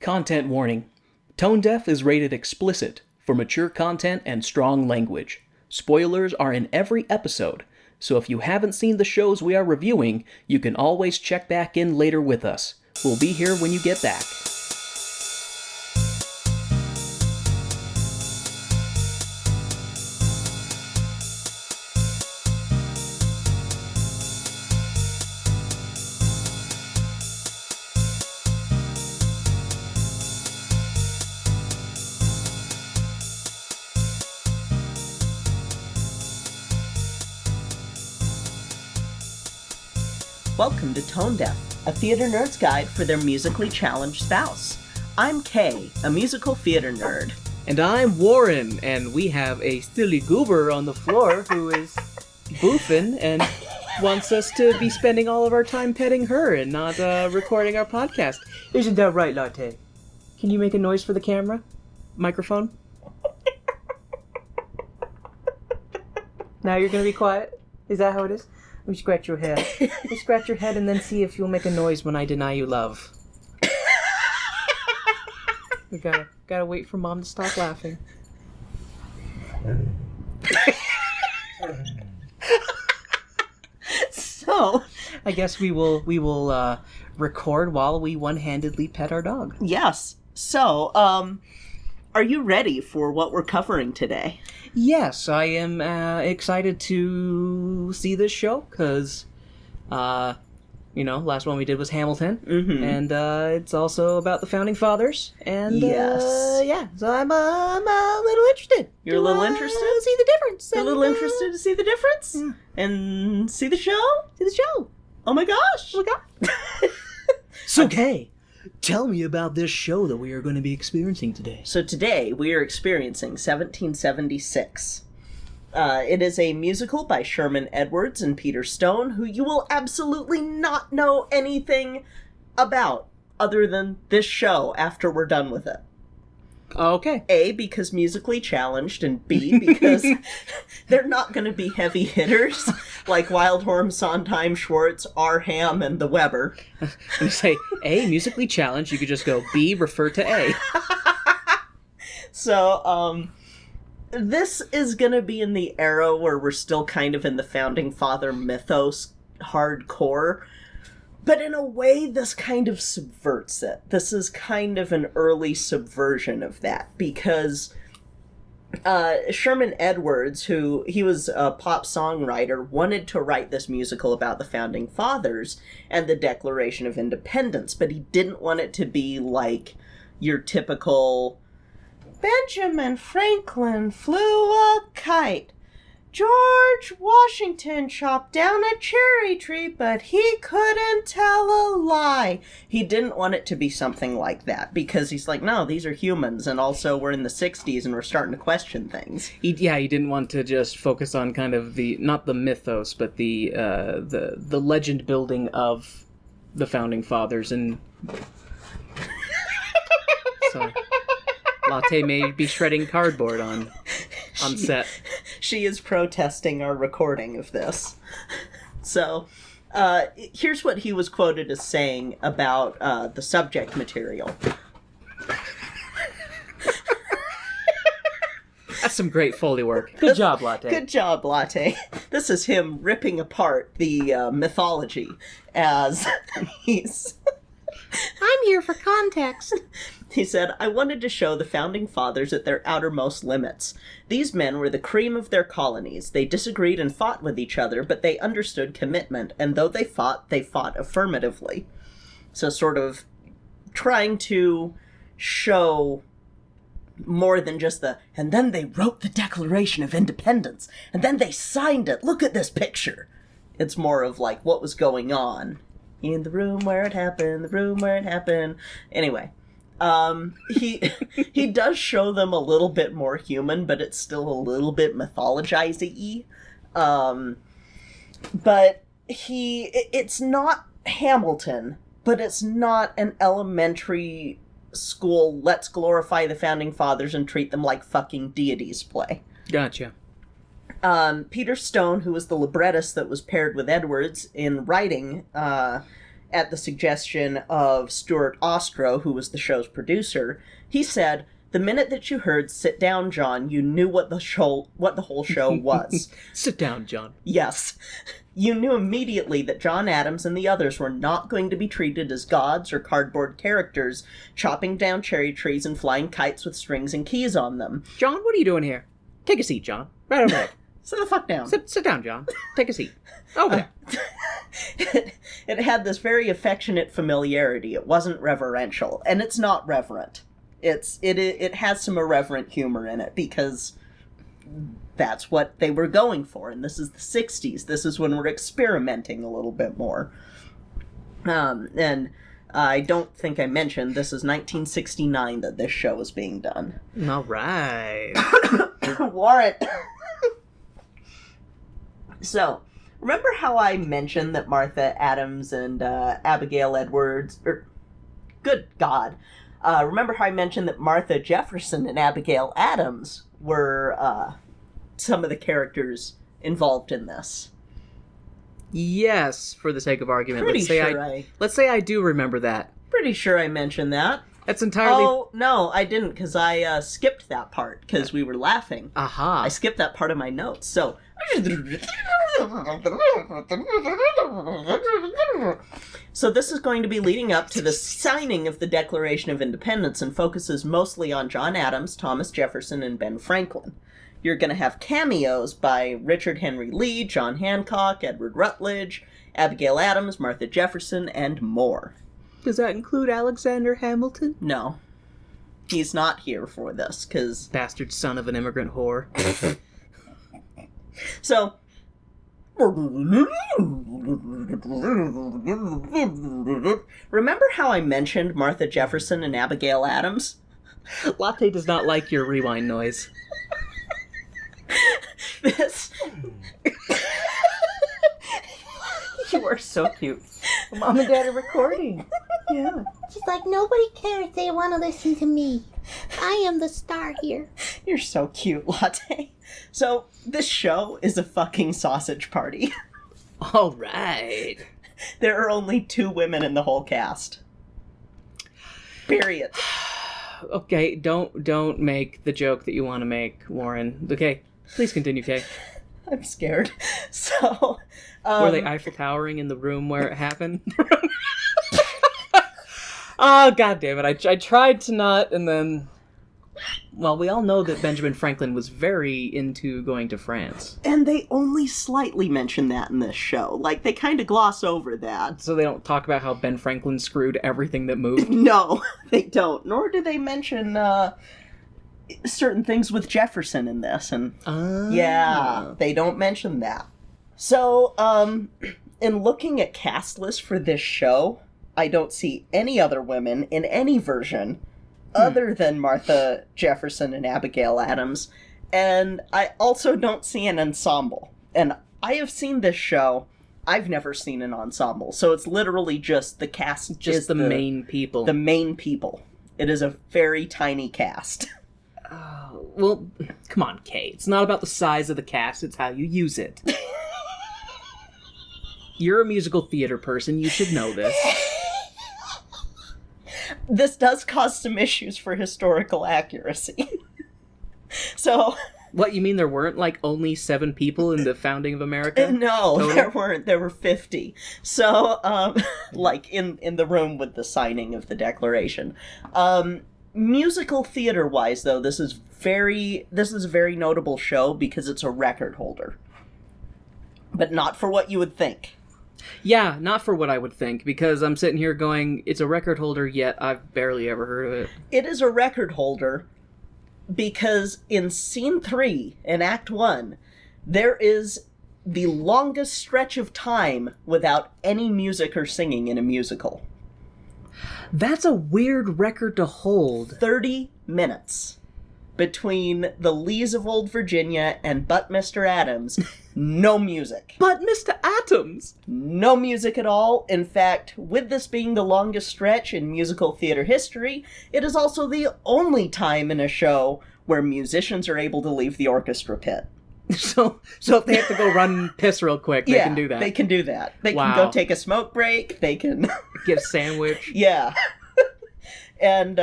Content warning. Tone Deaf is rated explicit for mature content and strong language. Spoilers are in every episode, so if you haven't seen the shows we are reviewing, you can always check back in later with us. We'll be here when you get back. Welcome to Tone Deaf, a theater nerd's guide for their musically challenged spouse. I'm Kay, a musical theater nerd. And I'm Warren, and we have a silly goober on the floor who is boofing and wants us to be spending all of our time petting her and not recording our podcast. Isn't that right, Latte? Can you make a noise for the camera? Microphone? Now you're gonna be quiet? Is that how it is? Let me scratch your head. Let me scratch your head and then see if you'll make a noise when I deny you love. We gotta wait for Mom to stop laughing. So, I guess we will record while we one-handedly pet our dog. Yes. So, are you ready for what we're covering today? Yes, I am excited to see this show, because, last one we did was Hamilton, and it's also about the Founding Fathers, and, yes. So I'm a little interested. You're a little interested? To see the difference. You're a little interested to see the difference? Yeah. And see the show? See the show. Oh my gosh! Oh my god. So, Kay, tell me about this show that we are going to be experiencing today. So today we are experiencing 1776. It is a musical by Sherman Edwards and Peter Stone, who you will absolutely not know anything about other than this show after we're done with it. Okay. A, because musically challenged, and B, because they're not going to be heavy hitters like Wildhorn, Sondheim, Schwartz, R. Ham, and the Weber. When you say A, musically challenged, you could just go B, refer to A. So, this is going to be in the era where we're still kind of in the Founding Father mythos hardcore. But in a way, this kind of subverts it. This is kind of an early subversion of that, because Sherman Edwards, he was a pop songwriter, wanted to write this musical about the Founding Fathers and the Declaration of Independence, but he didn't want it to be like your typical Benjamin Franklin flew a kite. George Washington chopped down a cherry tree, but he couldn't tell a lie. He didn't want it to be something like that, because he's like, no, these are humans, and also we're in the 60s and we're starting to question things. He didn't want to just focus on kind of not the mythos, but the legend building of the Founding Fathers, and so Latte may be shredding cardboard on set. She is protesting our recording of this. So, here's what he was quoted as saying about the subject material. That's some great Foley work. Good job, Latte. Good job, Latte. This is him ripping apart the mythology as he's... I'm here for context. He said, I wanted to show the Founding Fathers at their outermost limits. These men were the cream of their colonies. They disagreed and fought with each other, but they understood commitment, and though they fought affirmatively. So sort of trying to show more than just and then they wrote the Declaration of Independence, and then they signed it. Look at this picture. It's more of like what was going on in the room where it happened, Anyway. He does show them a little bit more human, but it's still a little bit mythologizing-y. But it's not Hamilton, but it's not an elementary school, let's glorify the Founding Fathers and treat them like fucking deities play. Gotcha. Peter Stone, who was the librettist that was paired with Edwards in writing, at the suggestion of Stuart Ostro, who was the show's producer. He said, "The minute that you heard 'Sit down, John,' you knew what the whole show was." Sit down, John. Yes. You knew immediately that John Adams and the others were not going to be treated as gods or cardboard characters, chopping down cherry trees and flying kites with strings and keys on them. John, what are you doing here? Take a seat, John. Right over there. Sit the fuck down. Sit down, John. Take a seat. Over there. It had this very affectionate familiarity. It wasn't reverential, and it's not reverent. It has some irreverent humor in it, because that's what they were going for, and this is the 60s. This is when we're experimenting a little bit more. And I don't think I mentioned, this is 1969 that this show was being done. All right. Warren! So, remember how I mentioned that Martha Adams and Abigail Edwards... good God. Remember how I mentioned that Martha Jefferson and Abigail Adams were some of the characters involved in this? Yes, for the sake of argument. Pretty Let's say I do remember that. Pretty sure I mentioned that. That's entirely... Oh, no, I didn't, because I skipped that part, because we were laughing. Aha. I skipped that part of my notes, so... So this is going to be leading up to the signing of the Declaration of Independence and focuses mostly on John Adams, Thomas Jefferson, and Ben Franklin. You're going to have cameos by Richard Henry Lee, John Hancock, Edward Rutledge, Abigail Adams, Martha Jefferson, and more. Does that include Alexander Hamilton? No. He's not here for this, because... Bastard son of an immigrant whore. So... Remember how I mentioned Martha Jefferson and Abigail Adams? Latte does not like your rewind noise. This... You are so cute. Mom and Dad are recording. Yeah. She's like, nobody cares. They want to listen to me. I am the star here. You're so cute, Latte. So, this show is a fucking sausage party. All right. There are only 2 women in the whole cast. Period. Okay, don't make the joke that you want to make, Warren. Okay, please continue, Kay. I'm scared. So, were they Eiffel Towering in the room where it happened? Oh, God damn it. I tried to not, and then... Well, we all know that Benjamin Franklin was very into going to France. And they only slightly mention that in this show. Like, they kind of gloss over that. So they don't talk about how Ben Franklin screwed everything that moved? No, they don't. Nor do they mention certain things with Jefferson in this. And yeah, they don't mention that. So, in looking at cast lists for this show, I don't see any other women in any version other than Martha Jefferson and Abigail Adams, and I also don't see an ensemble. And I have seen this show. I've never seen an ensemble, so it's literally just the cast. Just the main people. The main people. It is a very tiny cast. Well, come on, Kay. It's not about the size of the cast, it's how you use it. You're a musical theater person, you should know this. This does cause some issues for historical accuracy. So... What, you mean there weren't, like, only 7 people in the founding of America? No, total? There weren't. There were 50. So, like, in the room with the signing of the Declaration. Musical theater-wise, though, this is a very notable show because it's a record holder. But not for what you would think. Yeah, not for what I would think, because I'm sitting here going, it's a record holder, yet I've barely ever heard of it. It is a record holder because in Scene 3, in Act 1, there is the longest stretch of time without any music or singing in a musical. That's a weird record to hold. 30 minutes. Between the Lees of Old Virginia and But Mr. Adams, no music. But Mr. Adams! No music at all. In fact, with this being the longest stretch in musical theater history, it is also the only time in a show where musicians are able to leave the orchestra pit. So if they have to go run piss real quick, they can do that. They can do that. They Wow. can go take a smoke break. They can Get a sandwich. Yeah. And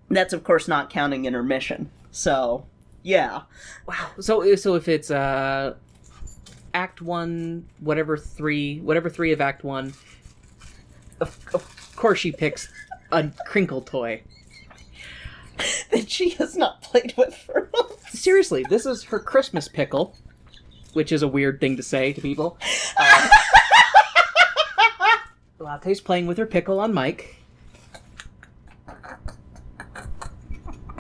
that's, of course, not counting intermission. So, yeah. Wow. So if it's Act 1, whatever three of Act 1, of course she picks a crinkle toy. That she has not played with for months. Seriously, this is her Christmas pickle, which is a weird thing to say to people. Latte's playing with her pickle on mic.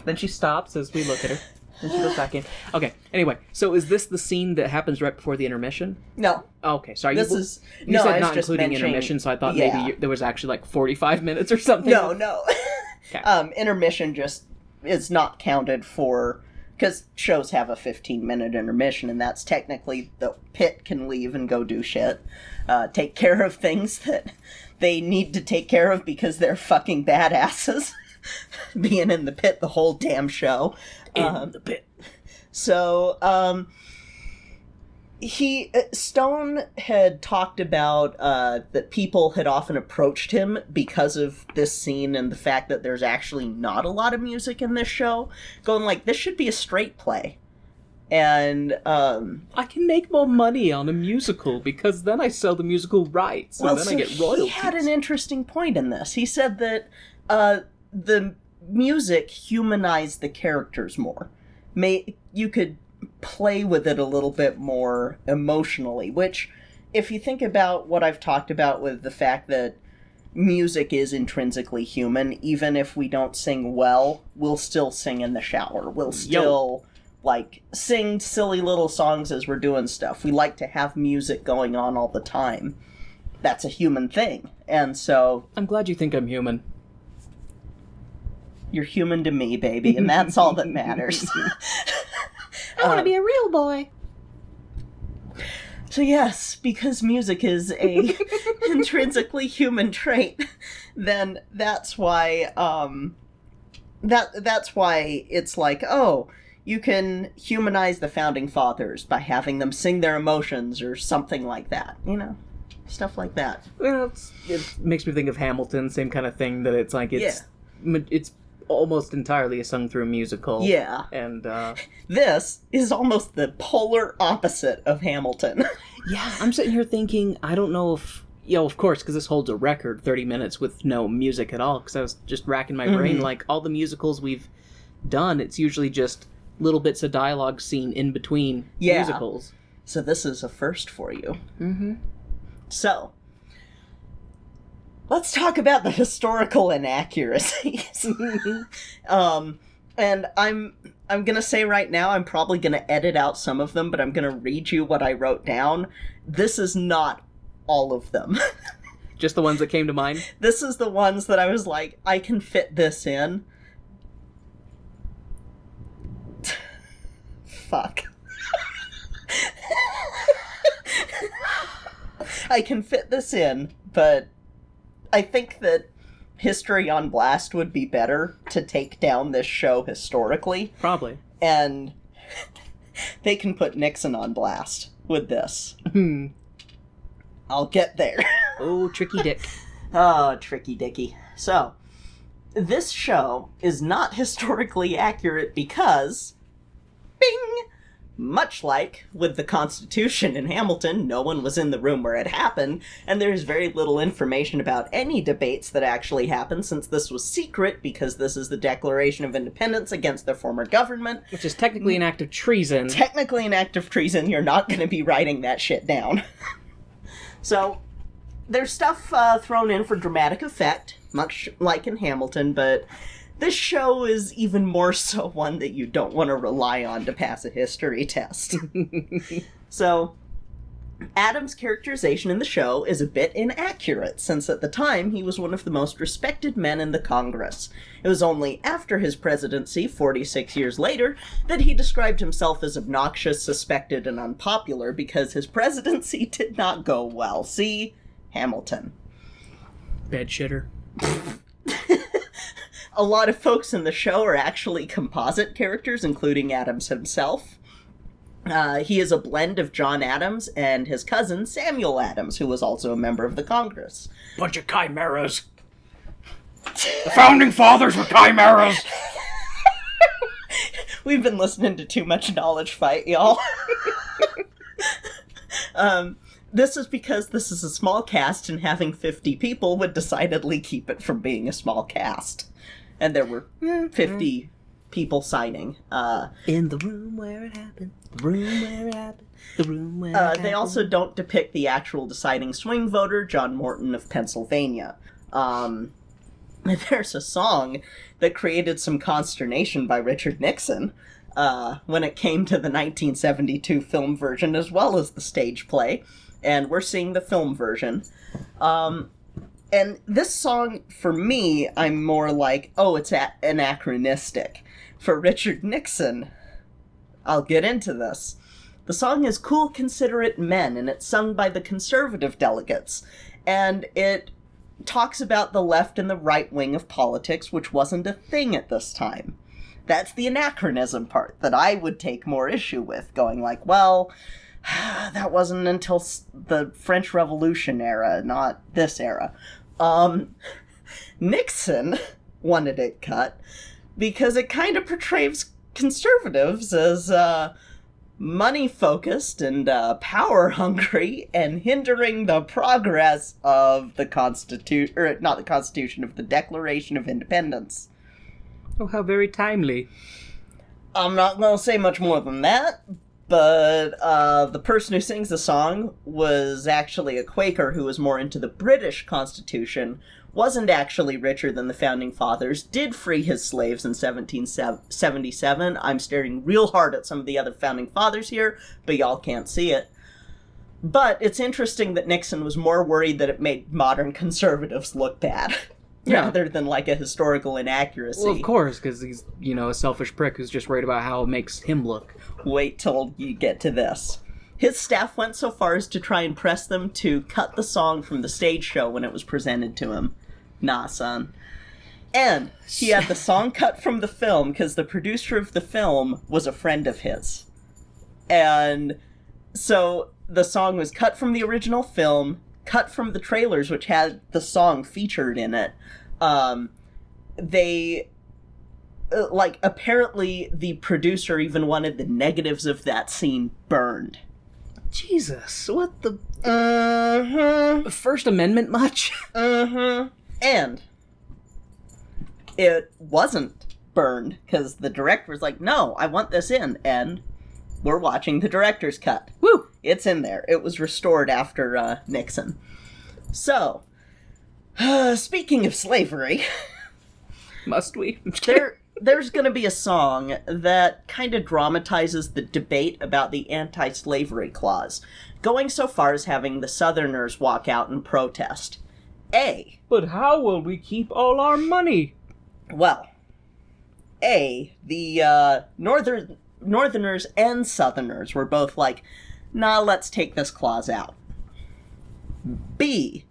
Then she stops as we look at her. Then she goes back in. Okay, anyway, so is this the scene that happens right before the intermission? No. Oh, okay, sorry. This you is... You no, said I was not just including mentioning- intermission, so I thought yeah. maybe there was actually like 45 minutes or something. No. Okay. Intermission just is not counted for... Because shows have a 15-minute intermission, and that's technically the pit can leave and go do shit. Take care of things that they need to take care of because they're fucking badasses. Being in the pit the whole damn show. In the pit. So, Stone had talked about that people had often approached him because of this scene and the fact that there's actually not a lot of music in this show, going like, this should be a straight play. And, I can make more money on a musical because then I sell the musical rights and then I get royalties. He had an interesting point in this. He said that the music humanized the characters more. You could play with it a little bit more emotionally, which, if you think about what I've talked about with the fact that music is intrinsically human, even if we don't sing well, we'll still sing in the shower. We'll still, sing silly little songs as we're doing stuff. We like to have music going on all the time. That's a human thing. And so... I'm glad you think I'm human. You're human to me, baby, and that's all that matters. I want to be a real boy. So yes, because music is a intrinsically human trait, then that's why that's why it's like, oh, you can humanize the founding fathers by having them sing their emotions or something like that, stuff like that. Well, it makes me think of Hamilton, same kind of thing, that it's like, it's almost entirely a sung-through musical. Yeah. And, this is almost the polar opposite of Hamilton. Yeah, I'm sitting here thinking, I don't know if... of course, because this holds a record, 30 minutes with no music at all, because I was just racking my brain, like, all the musicals we've done, it's usually just little bits of dialogue scene in between musicals. So this is a first for you. Mm-hmm. So... let's talk about the historical inaccuracies. And I'm gonna say right now, I'm probably gonna edit out some of them, but I'm gonna read you what I wrote down. This is not all of them. Just the ones that came to mind? This is the ones that I was like, I can fit this in. Fuck. I can fit this in, but I think that History on Blast would be better to take down this show historically. Probably. And they can put Nixon on blast with this. I'll get there. Oh, tricky dick. Oh, tricky dicky. So, this show is not historically accurate because... bing! Much like with the Constitution in Hamilton, no one was in the room where it happened, and there's very little information about any debates that actually happened since this was secret because this is the Declaration of Independence against the former government. Which is technically an act of treason. Technically an act of treason, you're not going to be writing that shit down. So, there's stuff thrown in for dramatic effect, much like in Hamilton, but... this show is even more so one that you don't want to rely on to pass a history test. So, Adam's characterization in the show is a bit inaccurate, since at the time he was one of the most respected men in the Congress. It was only after his presidency, 46 years later, that he described himself as obnoxious, suspected, and unpopular because his presidency did not go well. See? Hamilton. Bed shitter. A lot of folks in the show are actually composite characters, including Adams himself. He is a blend of John Adams and his cousin Samuel Adams, who was also a member of the Congress. Bunch of chimeras. The founding fathers were chimeras. We've been listening to too much Knowledge Fight, y'all. This is because this is a small cast, and having 50 people would decidedly keep it from being a small cast. And there were 50 people signing. In the room where it happened. The room where it happened. The room where it happened. They also don't depict the actual deciding swing voter, John Morton of Pennsylvania. There's a song that created some consternation by Richard Nixon when it came to the 1972 film version as well as the stage play. And we're seeing the film version. And this song, for me, I'm more like, oh, it's anachronistic. For Richard Nixon, I'll get into this. The song is Cool, Considerate Men, and it's sung by the conservative delegates. And it talks about the left and the right wing of politics, which wasn't a thing at this time. That's the anachronism part that I would take more issue with, going like, well, that wasn't until the French Revolution era, not this era. Nixon wanted it cut because it kind of portrays conservatives as money-focused and power-hungry and hindering the progress of the Constitution, or not the Constitution, of the Declaration of Independence. Oh, how very timely. I'm not going to say much more than that, but the person who sings the song was actually a Quaker who was more into the British Constitution, wasn't actually richer than the Founding Fathers, did free his slaves in 1777. I'm staring real hard at some of the other Founding Fathers here, but y'all can't see it. But it's interesting that Nixon was more worried that it made modern conservatives look bad. Yeah. Rather than like a historical inaccuracy. Well, of course, because he's, a selfish prick who's just worried about how it makes him look. Wait till you get to this. His staff went so far as to try and press them to cut the song from the stage show when it was presented to him. Nah, son. And he had the song cut from the film because the producer of the film was a friend of his. And so the song was cut from the original film, cut from the trailers, which had the song featured in it. Apparently the producer even wanted the negatives of that scene burned. Jesus, what the... Mm-hmm. First Amendment much? Mm-hmm. And it wasn't burned, because the director was like, no, I want this in, and we're watching the director's cut. Woo! It's in there. It was restored after Nixon. So, speaking of slavery... Must we? There's going to be a song that kind of dramatizes the debate about the anti-slavery clause, going so far as having the Southerners walk out and protest. But how will we keep all our money? Well, the Northerners and Southerners were both like, nah, let's take this clause out. B,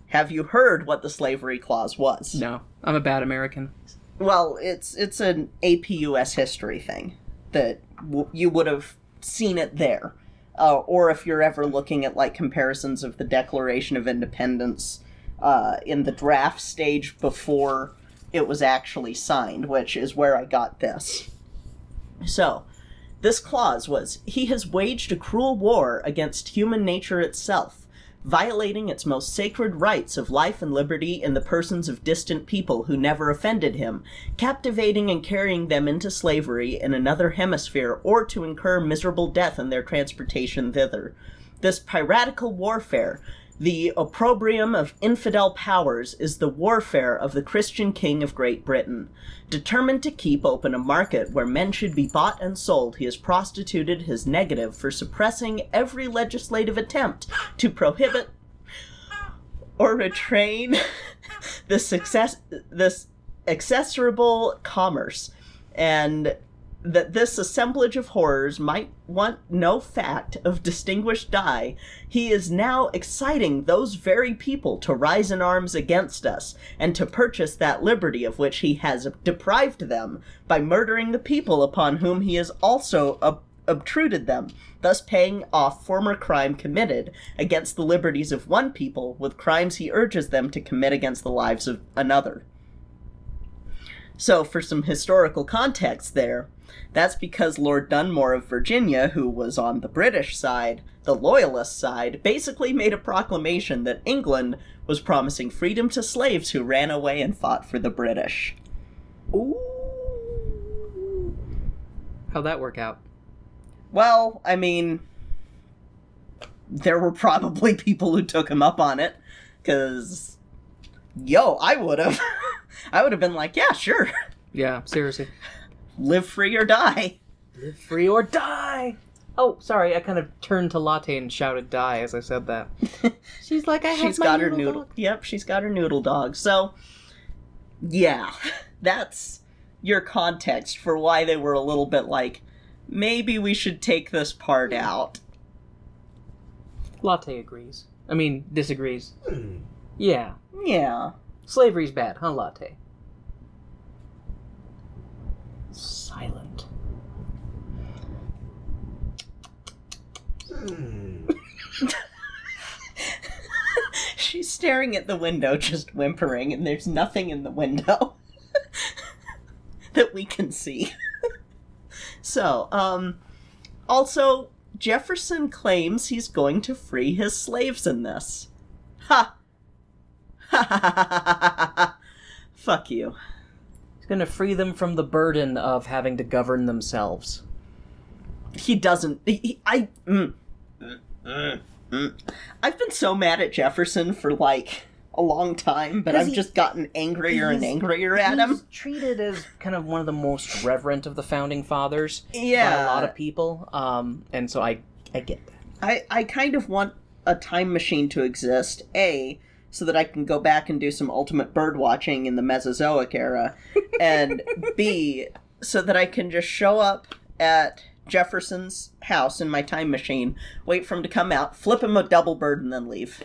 have you heard what the slavery clause was? No, I'm a bad American. Well, it's an AP US history thing that you would have seen it there. Or if you're ever looking at like comparisons of the Declaration of Independence in the draft stage before it was actually signed, which is where I got this. So, this clause was, he has waged a cruel war against human nature itself, violating its most sacred rights of life and liberty in the persons of distant people who never offended him, captivating and carrying them into slavery in another hemisphere, or to incur miserable death in their transportation thither. This piratical warfare, the opprobrium of infidel powers, is the warfare of the Christian king of Great Britain. Determined to keep open a market where men should be bought and sold, he has prostituted his negative for suppressing every legislative attempt to prohibit or restrain this execrable commerce, and that this assemblage of horrors might want no fact of distinguished dye, he is now exciting those very people to rise in arms against us, and to purchase that liberty of which he has deprived them by murdering the people upon whom he is also obtruded them, thus paying off former crime committed against the liberties of one people with crimes he urges them to commit against the lives of another. So, for some historical context there, that's because Lord Dunmore of Virginia, who was on the British side, the Loyalist side, basically made a proclamation that England was promising freedom to slaves who ran away and fought for the British. Ooh. How'd that work out? Well, I mean, there were probably people who took him up on it, because, I would have. I would have been like, yeah, sure. Yeah, seriously. Live free or die. Live free or die! Oh, sorry, I kind of turned to Latte and shouted die as I said that. She's like, She's got her noodle. Dog. Yep, she's got her noodle dog. So, yeah, that's your context for why they were a little bit like, maybe we should take this part out. Latte agrees. I mean, disagrees. Yeah. Yeah. Slavery's bad, huh, Latte? Silent. She's staring at the window, just whimpering, and there's nothing in the window that we can see. So, also, Jefferson claims he's going to free his slaves in this. Ha! Ha ha ha ha ha! Fuck you. He's gonna free them from the burden of having to govern themselves. He doesn't. I've been so mad at Jefferson for, like, a long time, but I've just gotten angrier and angrier at him. He's treated as kind of one of the most reverent of the Founding Fathers by Yeah. a lot of people, and so I get that. I kind of want a time machine to exist, A, so that I can go back and do some ultimate bird watching in the Mesozoic era, and B, so that I can just show up at Jefferson's house in my time machine, wait for him to come out, flip him a double bird, and then leave.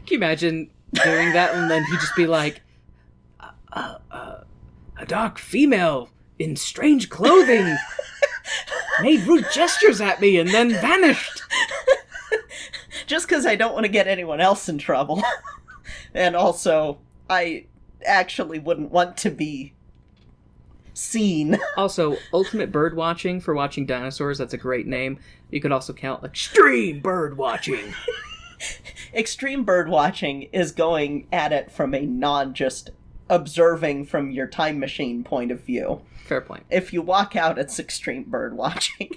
Can you imagine doing that and then he'd just be like, a dark female in strange clothing made rude gestures at me and then vanished. Just because I don't want to get anyone else in trouble. And also, I actually wouldn't want to be seen. Also, ultimate bird watching for watching dinosaurs, that's a great name. You could also count extreme bird watching. Extreme bird watching is going at it from a non-just observing from your time machine point of view. Fair point. If you walk out, it's extreme bird watching.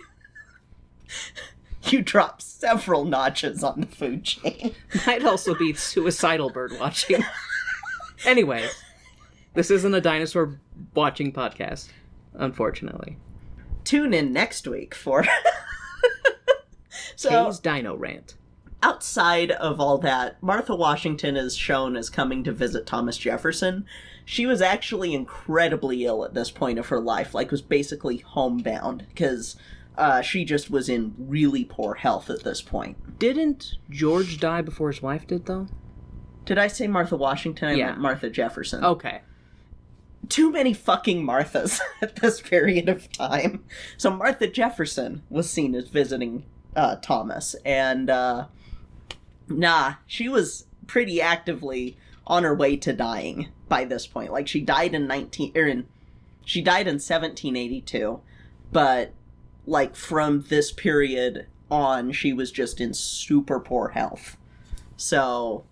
You drop several notches on the food chain. Might also be suicidal bird watching. Anyways, this isn't a dinosaur watching podcast, unfortunately. Tune in next week for Kay's Dino Rant. Outside of all that, Martha Washington is shown as coming to visit Thomas Jefferson. She was actually incredibly ill at this point of her life, like was basically homebound, because she just was in really poor health at this point. Didn't George die before his wife did, though? Did I say Martha Washington? I meant Martha Jefferson. Okay. Too many fucking Marthas at this period of time. So Martha Jefferson was seen as visiting Thomas, and she was pretty actively on her way to dying by this point. Like, she died in 1782, but like from this period on, she was just in super poor health. So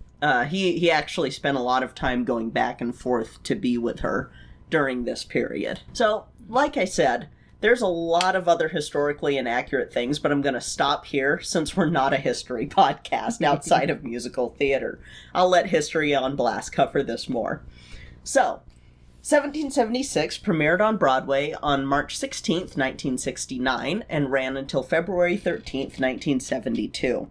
he actually spent a lot of time going back and forth to be with her during this period. So, like I said, there's a lot of other historically inaccurate things, but I'm going to stop here since we're not a history podcast outside of musical theater. I'll let History on Blast cover this more. So, 1776 premiered on Broadway on March 16th, 1969, and ran until February 13th, 1972.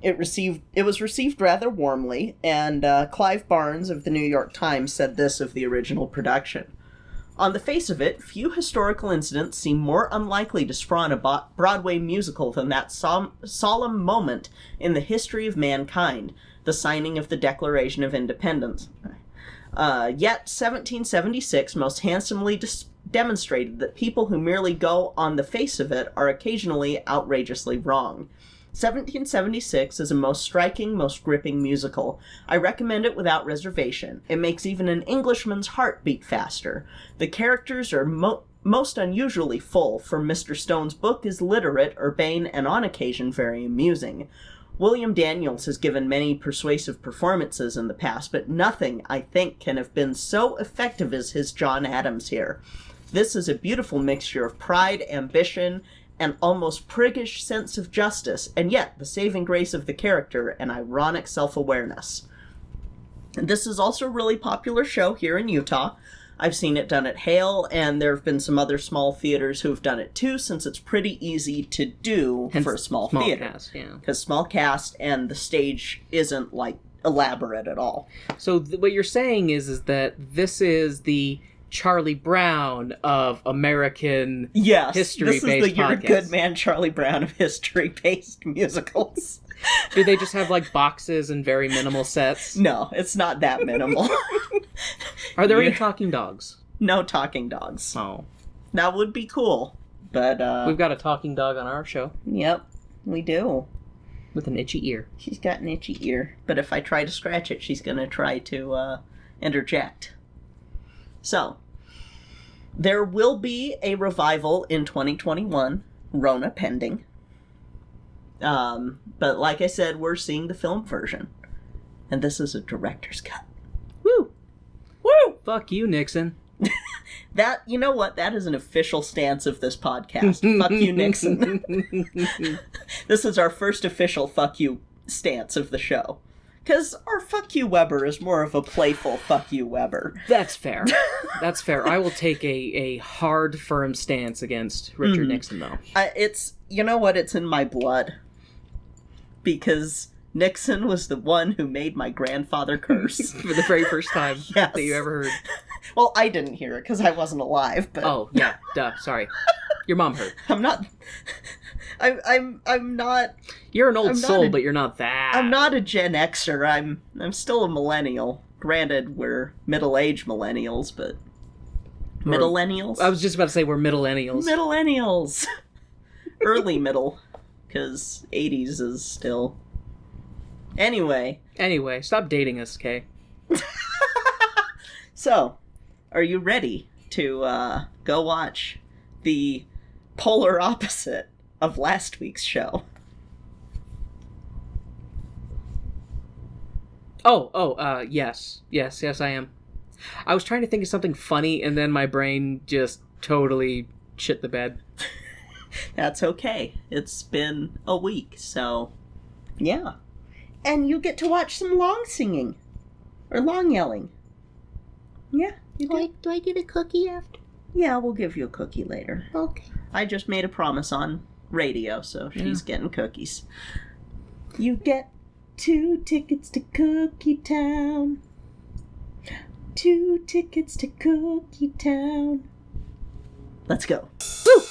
It was received rather warmly, and Clive Barnes of the New York Times said this of the original production. On the face of it, few historical incidents seem more unlikely to spawn a Broadway musical than that solemn moment in the history of mankind, the signing of the Declaration of Independence. Yet 1776 most handsomely demonstrated that people who merely go on the face of it are occasionally outrageously wrong. 1776 is a most striking, most gripping musical. I recommend it without reservation. It makes even an Englishman's heart beat faster. The characters are most unusually full, for Mr. Stone's book is literate, urbane, and on occasion very amusing. William Daniels has given many persuasive performances in the past, but nothing, I think, can have been so effective as his John Adams here. This is a beautiful mixture of pride, ambition, an almost priggish sense of justice, and yet the saving grace of the character and ironic self-awareness. This is also a really popular show here in Utah. I've seen it done at Hale, and there have been some other small theaters who have done it too, since it's pretty easy to do for a small theater. Cast, yeah. Because small cast, and the stage isn't, like, elaborate at all. So what you're saying is that this is the Charlie Brown of American history-based podcasts. This is the You're a Good Man Charlie Brown of history-based musicals. Do they just have, like, boxes and very minimal sets? No, it's not that minimal. Are there any talking dogs? No talking dogs. Oh. That would be cool, but, We've got a talking dog on our show. Yep, we do. With an itchy ear. She's got an itchy ear, but if I try to scratch it, she's gonna try to, interject. So, there will be a revival in 2021, Rona pending. But like I said, we're seeing the film version. And this is a director's cut. Woo! Woo! Fuck you, Nixon. That, you know what? That is an official stance of this podcast. Fuck you, Nixon. This is our first official fuck you stance of the show. Because our fuck you Weber is more of a playful fuck you Weber. That's fair. That's fair. I will take a hard, firm stance against Richard Nixon, though. It's, you know what? It's in my blood. Because Nixon was the one who made my grandfather curse. For the very first time that you ever heard. Well, I didn't hear it because I wasn't alive, but... Oh, yeah. Duh. Sorry. Your mom heard. I'm not... I'm not... You're an old soul, but you're not that. I'm not a Gen Xer. I'm still a millennial. Granted, we're middle-aged millennials, but... Middlennials? I was just about to say we're middlennials. Middlennials! Early middle. Because 80s is still... Anyway, stop dating us, Kay. So, are you ready to go watch the polar opposite of last week's show? Yes, I am. I was trying to think of something funny, and then my brain just totally shit the bed. That's okay. It's been a week, so... Yeah. And you get to watch some long singing. Or long yelling. Yeah. Do I get a cookie after? Yeah, we'll give you a cookie later. Okay. I just made a promise on radio, so she's getting cookies. You get 2 tickets to Cookie Town. 2 tickets to Cookie Town. Let's go. Woo!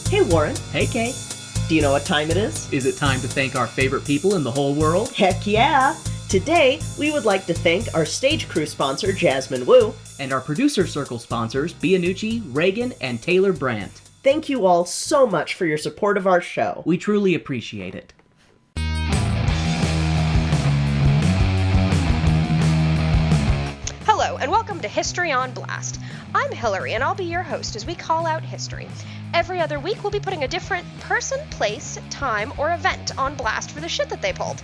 Hey, Warren. Hey, Kay. Do you know what time it is? Is it time to thank our favorite people in the whole world? Heck yeah! Today, we would like to thank our stage crew sponsor, Jasmine Wu. And our producer circle sponsors, Bianucci, Reagan, and Taylor Brandt. Thank you all so much for your support of our show. We truly appreciate it. Hello, and welcome to History on Blast. I'm Hillary, and I'll be your host as we call out history. Every other week, we'll be putting a different person, place, time, or event on blast for the shit that they pulled.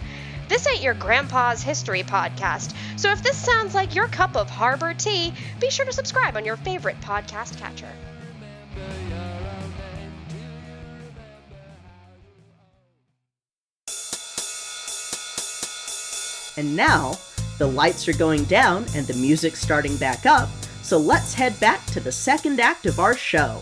This ain't your grandpa's history podcast, so if this sounds like your cup of harbor tea, be sure to subscribe on your favorite podcast catcher. And now, the lights are going down and the music's starting back up, so let's head back to the second act of our show.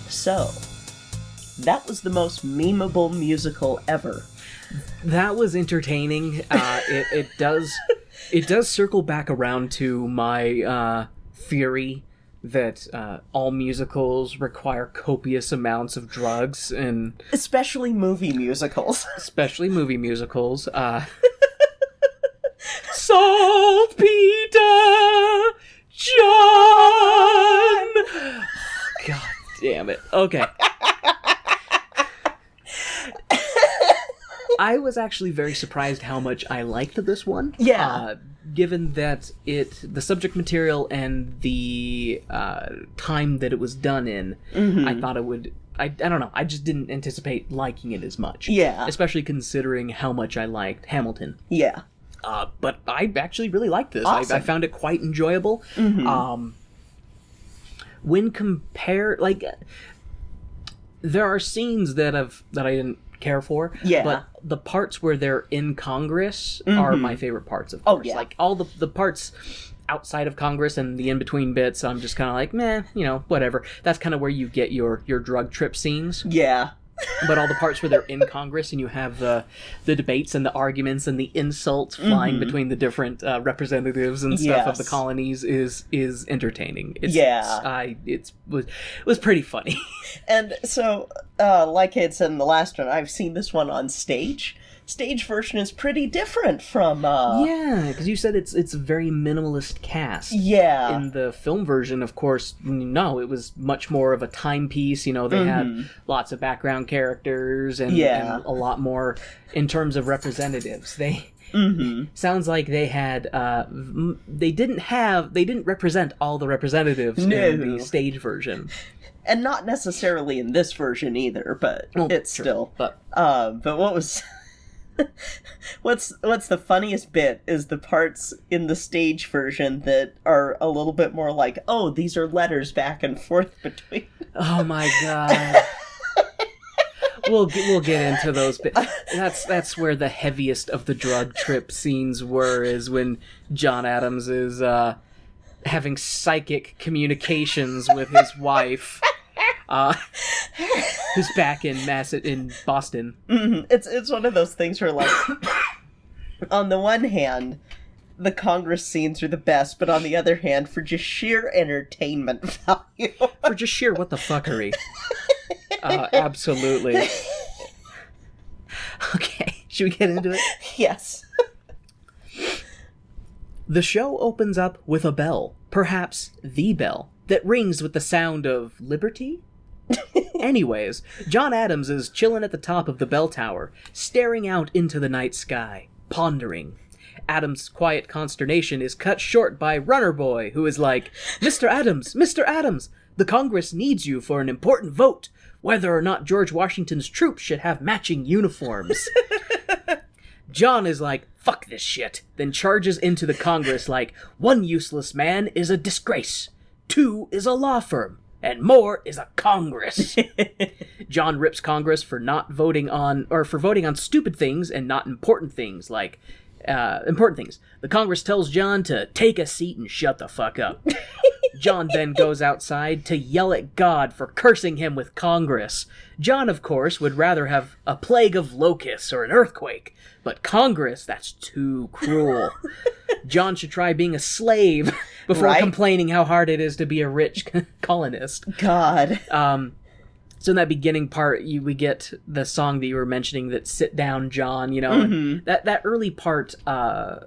So, that was the most memeable musical ever. That was entertaining. It does circle back around to my theory that all musicals require copious amounts of drugs, and especially movie musicals. Saltpetre John! God damn it. Okay. I was actually very surprised how much I liked this one. Yeah. Given that the subject material and the time that it was done in, I thought it would... I don't know. I just didn't anticipate liking it as much. Yeah. Especially considering how much I liked Hamilton. Yeah. But I actually really liked this. Awesome. I found it quite enjoyable. When compared... there are scenes that I didn't care for. Yeah. But the parts where they're in Congress are my favorite parts, of course. Oh, yeah. Like, all the parts outside of Congress and the in-between bits, I'm just kind of like, meh, whatever. That's kind of where you get your drug trip scenes. Yeah. But all the parts where they're in Congress and you have the debates and the arguments and the insults flying between the different representatives and stuff of the colonies is entertaining. It was pretty funny. And so, like I had said in the last one, I've seen this one on stage. Stage version is pretty different from... Yeah, because you said it's a very minimalist cast. Yeah. In the film version, of course, no, it was much more of a timepiece. They had lots of background characters and a lot more in terms of representatives. They... Sounds like they had, they didn't represent all the representatives in the stage version. And not necessarily in this version either, but it's true. Still. But what was... What's the funniest bit is the parts in the stage version that are a little bit more like, oh, these are letters back and forth between... Oh my god. We'll get into those, but that's where the heaviest of the drug trip scenes were, is when John Adams is having psychic communications with his wife, who's back in Boston. It's one of those things where, like, on the one hand, the Congress scenes are the best, but on the other hand, for just sheer entertainment value, for just sheer what the fuckery. Absolutely. Okay, should we get into it? Yes. The show opens up with a bell, perhaps the bell, that rings with the sound of liberty? Anyways, John Adams is chilling at the top of the bell tower, staring out into the night sky, pondering. Adams' quiet consternation is cut short by Runner Boy, who is like, Mr. Adams, the Congress needs you for an important vote, whether or not George Washington's troops should have matching uniforms. John is like, fuck this shit, then charges into the Congress like, 1 useless man is a disgrace, 2 is a law firm, and more is a Congress. John rips Congress for voting on stupid things and not important things, like, important things. The Congress tells John to take a seat and shut the fuck up. John then goes outside to yell at God for cursing him with Congress. John, of course, would rather have a plague of locusts or an earthquake, but Congress, that's too cruel. John should try being a slave before complaining how hard it is to be a rich colonist. God. So in that beginning part, we get the song that you were mentioning, that "Sit Down, John." And that early part. I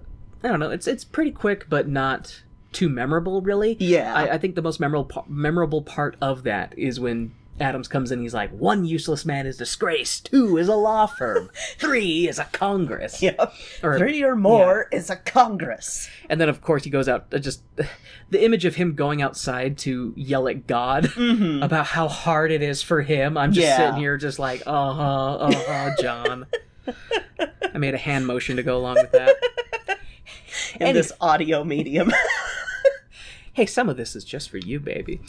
don't know. It's pretty quick, but not too memorable, really. Yeah. I think the most memorable part of that is when Adams comes in. He's like, 1 useless man is disgrace, 2 is a law firm, 3 is a Congress. Yep. 3 or more is a Congress. And then, of course, he goes out. Just the image of him going outside to yell at God about how hard it is for him. I'm just sitting here, just like, John. I made a hand motion to go along with that. In this audio medium. Hey, some of this is just for you, baby.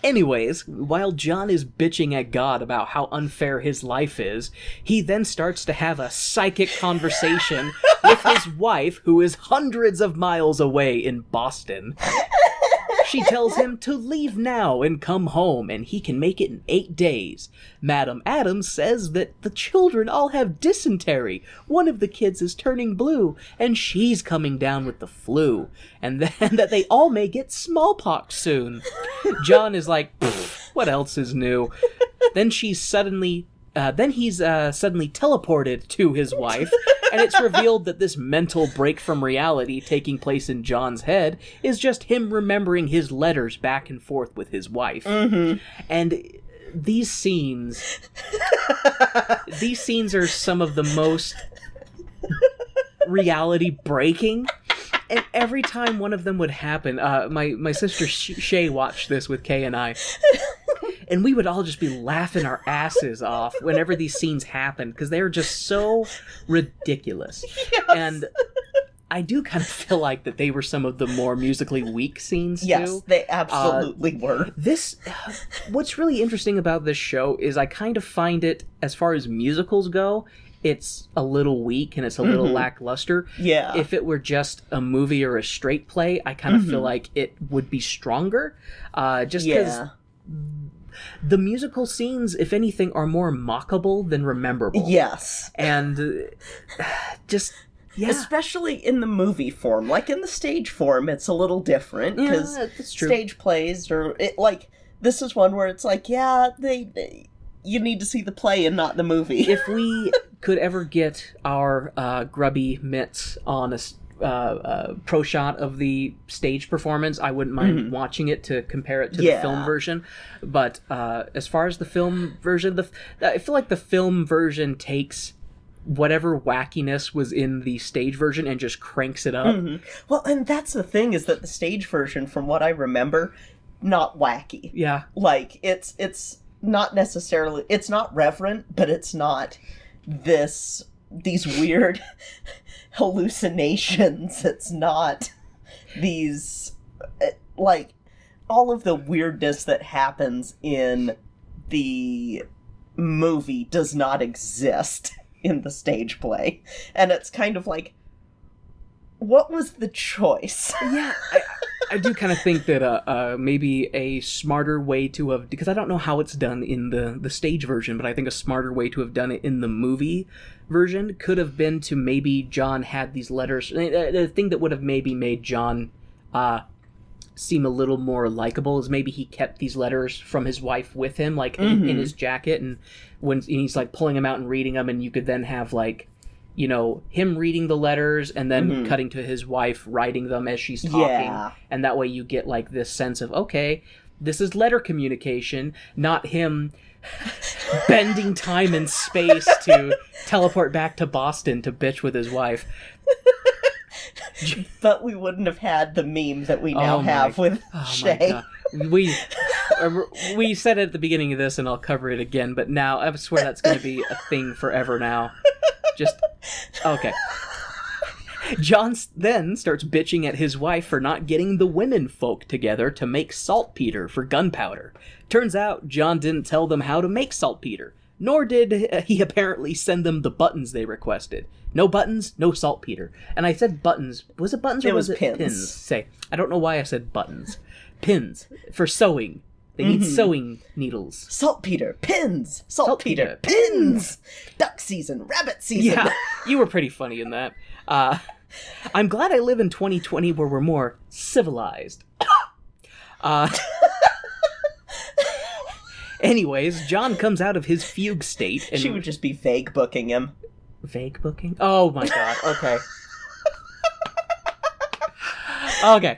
Anyways, while John is bitching at God about how unfair his life is, he then starts to have a psychic conversation with his wife, who is hundreds of miles away in Boston. She tells him to leave now and come home, and he can make it in 8 days. Madam Adams says that the children all have dysentery. One of the kids is turning blue, and she's coming down with the flu. And then that they all may get smallpox soon. John is like, what else is new? Then he's suddenly teleported to his wife, and it's revealed that this mental break from reality taking place in John's head is just him remembering his letters back and forth with his wife. Mm-hmm. And these scenes are some of the most reality breaking. And every time one of them would happen, my sister Shay watched this with Kay and I. And we would all just be laughing our asses off whenever these scenes happened, because they were just so ridiculous. Yes. And I do kind of feel like that they were some of the more musically weak scenes, too. Yes, they absolutely were. What's really interesting about this show is I kind of find it, as far as musicals go, it's a little weak and it's a little lackluster. Yeah. If it were just a movie or a straight play, I kind of feel like it would be stronger. Just because the musical scenes, if anything, are more mockable than rememberable. Yes. And especially in the movie form. Like in the stage form, it's a little different, because stage plays are this is one where it's like, you need to see the play and not the movie. If we could ever get our grubby mitts on a pro shot of the stage performance, I wouldn't mind watching it to compare it to the film version. But as far as the film version, I feel like the film version takes whatever wackiness was in the stage version and just cranks it up. Well, and that's the thing, is that the stage version, from what I remember, not wacky. Yeah. Like, it's not necessarily, it's not reverent, but it's not these weird hallucinations. It's not these, like, all of the weirdness that happens in the movie does not exist in the stage play. And it's kind of like, what was the choice? Yeah, I do kind of think that maybe a smarter way to have, because I don't know how it's done in the stage version, but I think a smarter way to have done it in the movie version could have been to maybe John had these letters. The thing that would have maybe made John seem a little more likable is maybe he kept these letters from his wife with him, like in his jacket, and when he's like pulling them out and reading them, and you could then have like, you know, him reading the letters and then cutting to his wife writing them as she's talking. Yeah. And that way you get like this sense of, okay, this is letter communication, not him bending time and space to teleport back to Boston to bitch with his wife. But we wouldn't have had the meme that we now have with Shay. We said it at the beginning of this, and I'll cover it again, but now I swear that's going to be a thing forever now. Okay. John then starts bitching at his wife for not getting the women folk together to make saltpetre for gunpowder. Turns out John didn't tell them how to make saltpetre, nor did he apparently send them the buttons they requested. No buttons, no saltpetre. And I said buttons. Was it buttons or was it pins? I don't know why I said buttons. Pins for sewing. They need sewing needles. Saltpetre, pins! Saltpetre, pins! Duck season, rabbit season. Yeah, you were pretty funny in that. I'm glad I live in 2020 where we're more civilized. Anyways, John comes out of his fugue state. And she would just be vague booking him. Vague booking? Oh my god, okay. Okay.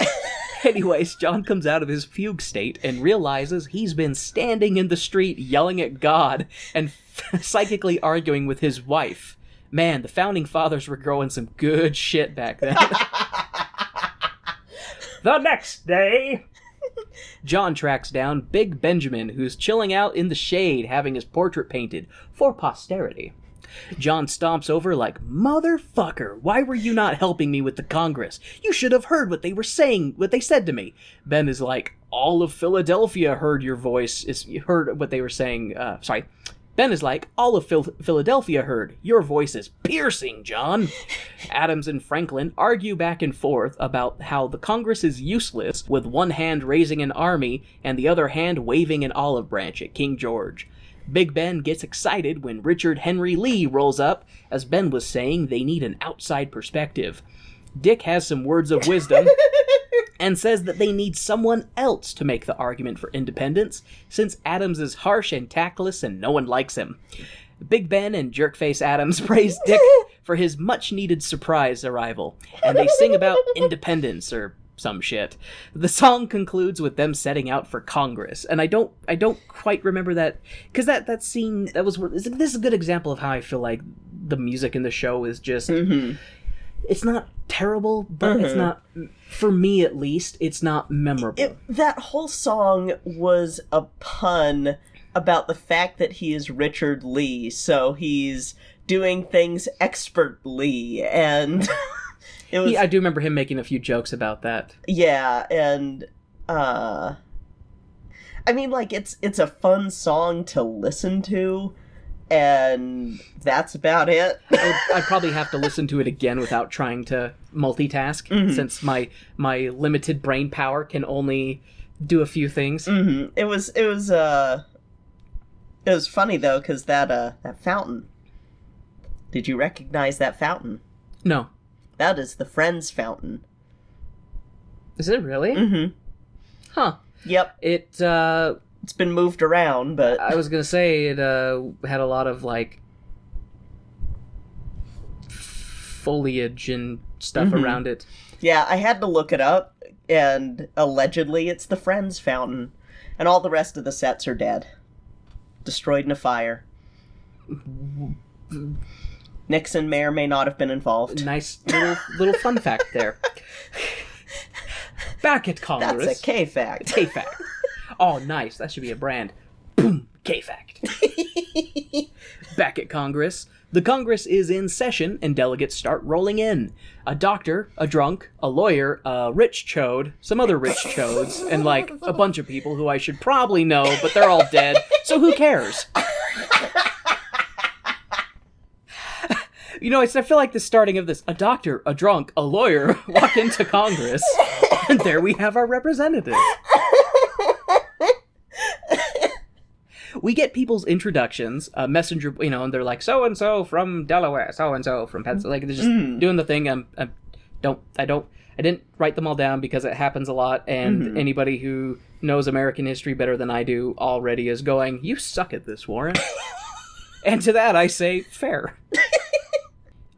Anyways, John comes out of his fugue state and realizes he's been standing in the street yelling at God and psychically arguing with his wife. Man, the founding fathers were growing some good shit back then. The next day, John tracks down Big Benjamin, who's chilling out in the shade having his portrait painted for posterity. John stomps over like, motherfucker, why were you not helping me with the Congress? You should have heard what they were saying, what they said to me. Ben is like, all of Philadelphia heard your voice, heard what they were saying, Ben is like, all of Philadelphia heard. Your voice is piercing, John. Adams and Franklin argue back and forth about how the Congress is useless, with one hand raising an army and the other hand waving an olive branch at King George. Big Ben gets excited when Richard Henry Lee rolls up. As Ben was saying, they need an outside perspective. Dick has some words of wisdom and says that they need someone else to make the argument for independence, since Adams is harsh and tactless and no one likes him. Big Ben and Jerkface Adams praise Dick for his much-needed surprise arrival, and they sing about independence or some shit. The song concludes with them setting out for Congress, and I don't quite remember that, because that scene, this is a good example of how I feel like the music in the show is just... It's not terrible, but it's not, for me at least, it's not memorable. That whole song was a pun about the fact that he is Richard Lee, so he's doing things expertly, and it was... I do remember him making a few jokes about that. Yeah, and, I mean, like, it's a fun song to listen to, and that's about it. I'd probably have to listen to it again without trying to multitask, since my limited brain power can only do a few things. It was funny though, because that fountain. Did you recognize that fountain? No. That is the Friends fountain. Is it really? Huh. Yep. It's been moved around, but... I was gonna say, it had a lot of, like, foliage and stuff around it. Yeah, I had to look it up, and allegedly it's the Friends fountain, and all the rest of the sets are dead. Destroyed in a fire. Nixon may or may not have been involved. Nice little fun fact there. Back at Congress... That's a K-fact. K-fact. Oh, nice. That should be a brand. Boom. K-fact. Back at Congress. The Congress is in session, and delegates start rolling in. A doctor, a drunk, a lawyer, a rich chode, some other rich chodes, and, like, a bunch of people who I should probably know, but they're all dead, so who cares? You know, I feel like the starting of this, a doctor, a drunk, a lawyer walk into Congress, and there we have our representative. We get people's introductions, messenger, and they're like, so-and-so from Delaware, so-and-so from Pennsylvania, like, they're just doing the thing. I didn't write them all down because it happens a lot, and anybody who knows American history better than I do already is going, you suck at this, Warren. And to that I say, fair.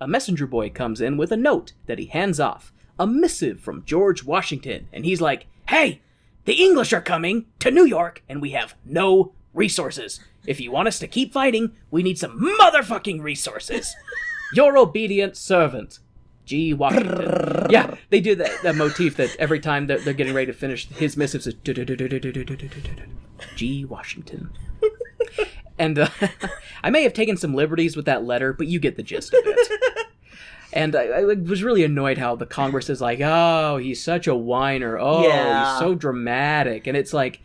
A messenger boy comes in with a note that he hands off, a missive from George Washington, and he's like, hey, the English are coming to New York, and we have no resources. If you want us to keep fighting, we need some motherfucking resources. Your obedient servant, G. Washington. Yeah, they do that motif that every time they're getting ready to finish his missive says, G. Washington. And I may have taken some liberties with that letter, but you get the gist of it. And I was really annoyed how the Congress is like, oh, he's such a whiner. Oh, he's so dramatic. And it's like,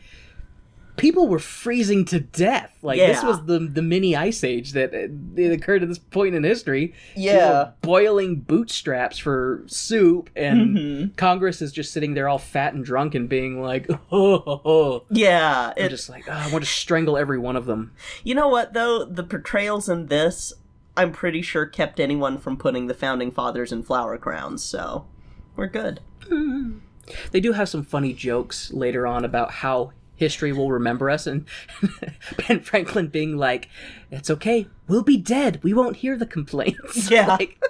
people were freezing to death. Like, this was the mini ice age that it occurred at this point in history. People were boiling bootstraps for soup, and Congress is just sitting there all fat and drunk and being like, oh. Yeah. I'm just like, I want to strangle every one of them. You know what, though? The portrayals in this, I'm pretty sure, kept anyone from putting the Founding Fathers in flower crowns, so we're good. They do have some funny jokes later on about how history will remember us, and Ben Franklin being like, it's okay, we'll be dead, we won't hear the complaints. Yeah. Like,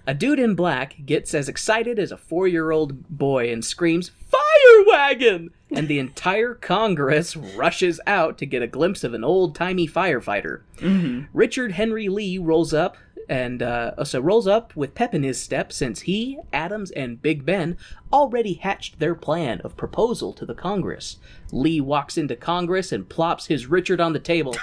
a dude in black gets as excited as a 4-year-old boy and screams, fire wagon! And the entire Congress rushes out to get a glimpse of an old-timey firefighter. Richard Henry Lee rolls up, and rolls up with pep in his step, since he, Adams, and Big Ben already hatched their plan of proposal to the Congress. Lee walks into Congress and plops his Richard on the table,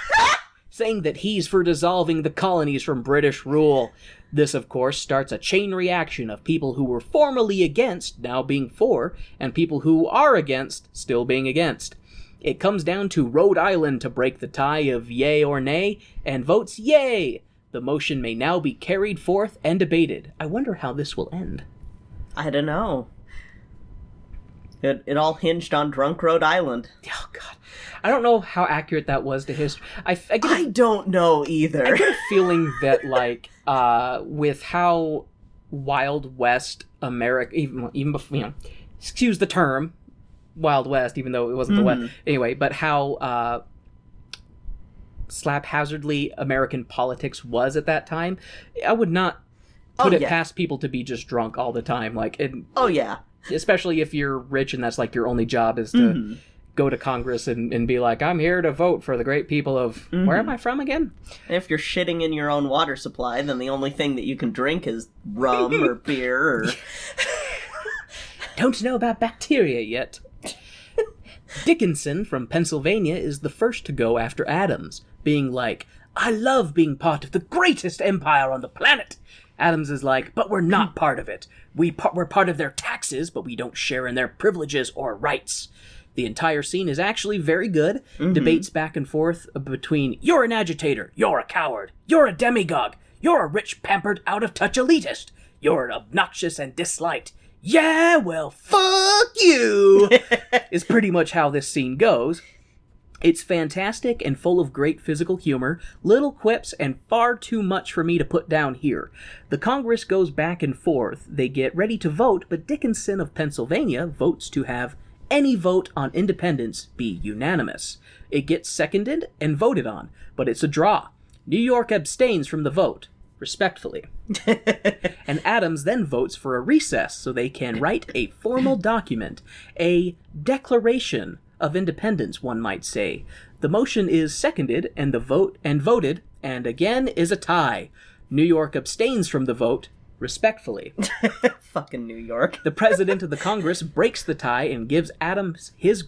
saying that he's for dissolving the colonies from British rule. This, of course, starts a chain reaction of people who were formerly against now being for, and people who are against still being against. It comes down to Rhode Island to break the tie of yay or nay, and votes yay. The motion may now be carried forth and debated. I wonder how this will end. I don't know. It all hinged on drunk Rhode Island. Oh, God. I don't know how accurate that was to history. I don't know either. I get a feeling that, like, with how Wild West America, even before, excuse the term, Wild West, even though it wasn't the West. Anyway, but how slap-hazardly American politics was at that time, I would not put it past people to be just drunk all the time. Like, especially if you're rich and that's like your only job is to go to Congress and be like, I'm here to vote for the great people of where am I from again? And if you're shitting in your own water supply, then the only thing that you can drink is rum or beer or... Don't know about bacteria yet. Dickinson from Pennsylvania is the first to go after Adams, being like, I love being part of the greatest empire on the planet. Adams is like, but we're not part of it. We're part of their taxes, but we don't share in their privileges or rights. The entire scene is actually very good. Debates back and forth between, you're an agitator, you're a coward, you're a demagogue, you're a rich, pampered, out-of-touch elitist, you're obnoxious and disliked. Yeah, well, fuck you, is pretty much how this scene goes. It's fantastic and full of great physical humor, little quips, and far too much for me to put down here. The Congress goes back and forth. They get ready to vote, but Dickinson of Pennsylvania votes to have any vote on independence be unanimous. It gets seconded and voted on, but it's a draw. New York abstains from the vote, respectfully. And Adams then votes for a recess so they can write a formal document, a declaration of independence, one might say. The motion is seconded and voted, and again is a tie. New York abstains from the vote, respectfully. Fucking New York. The president of the Congress breaks the tie and gives Adams his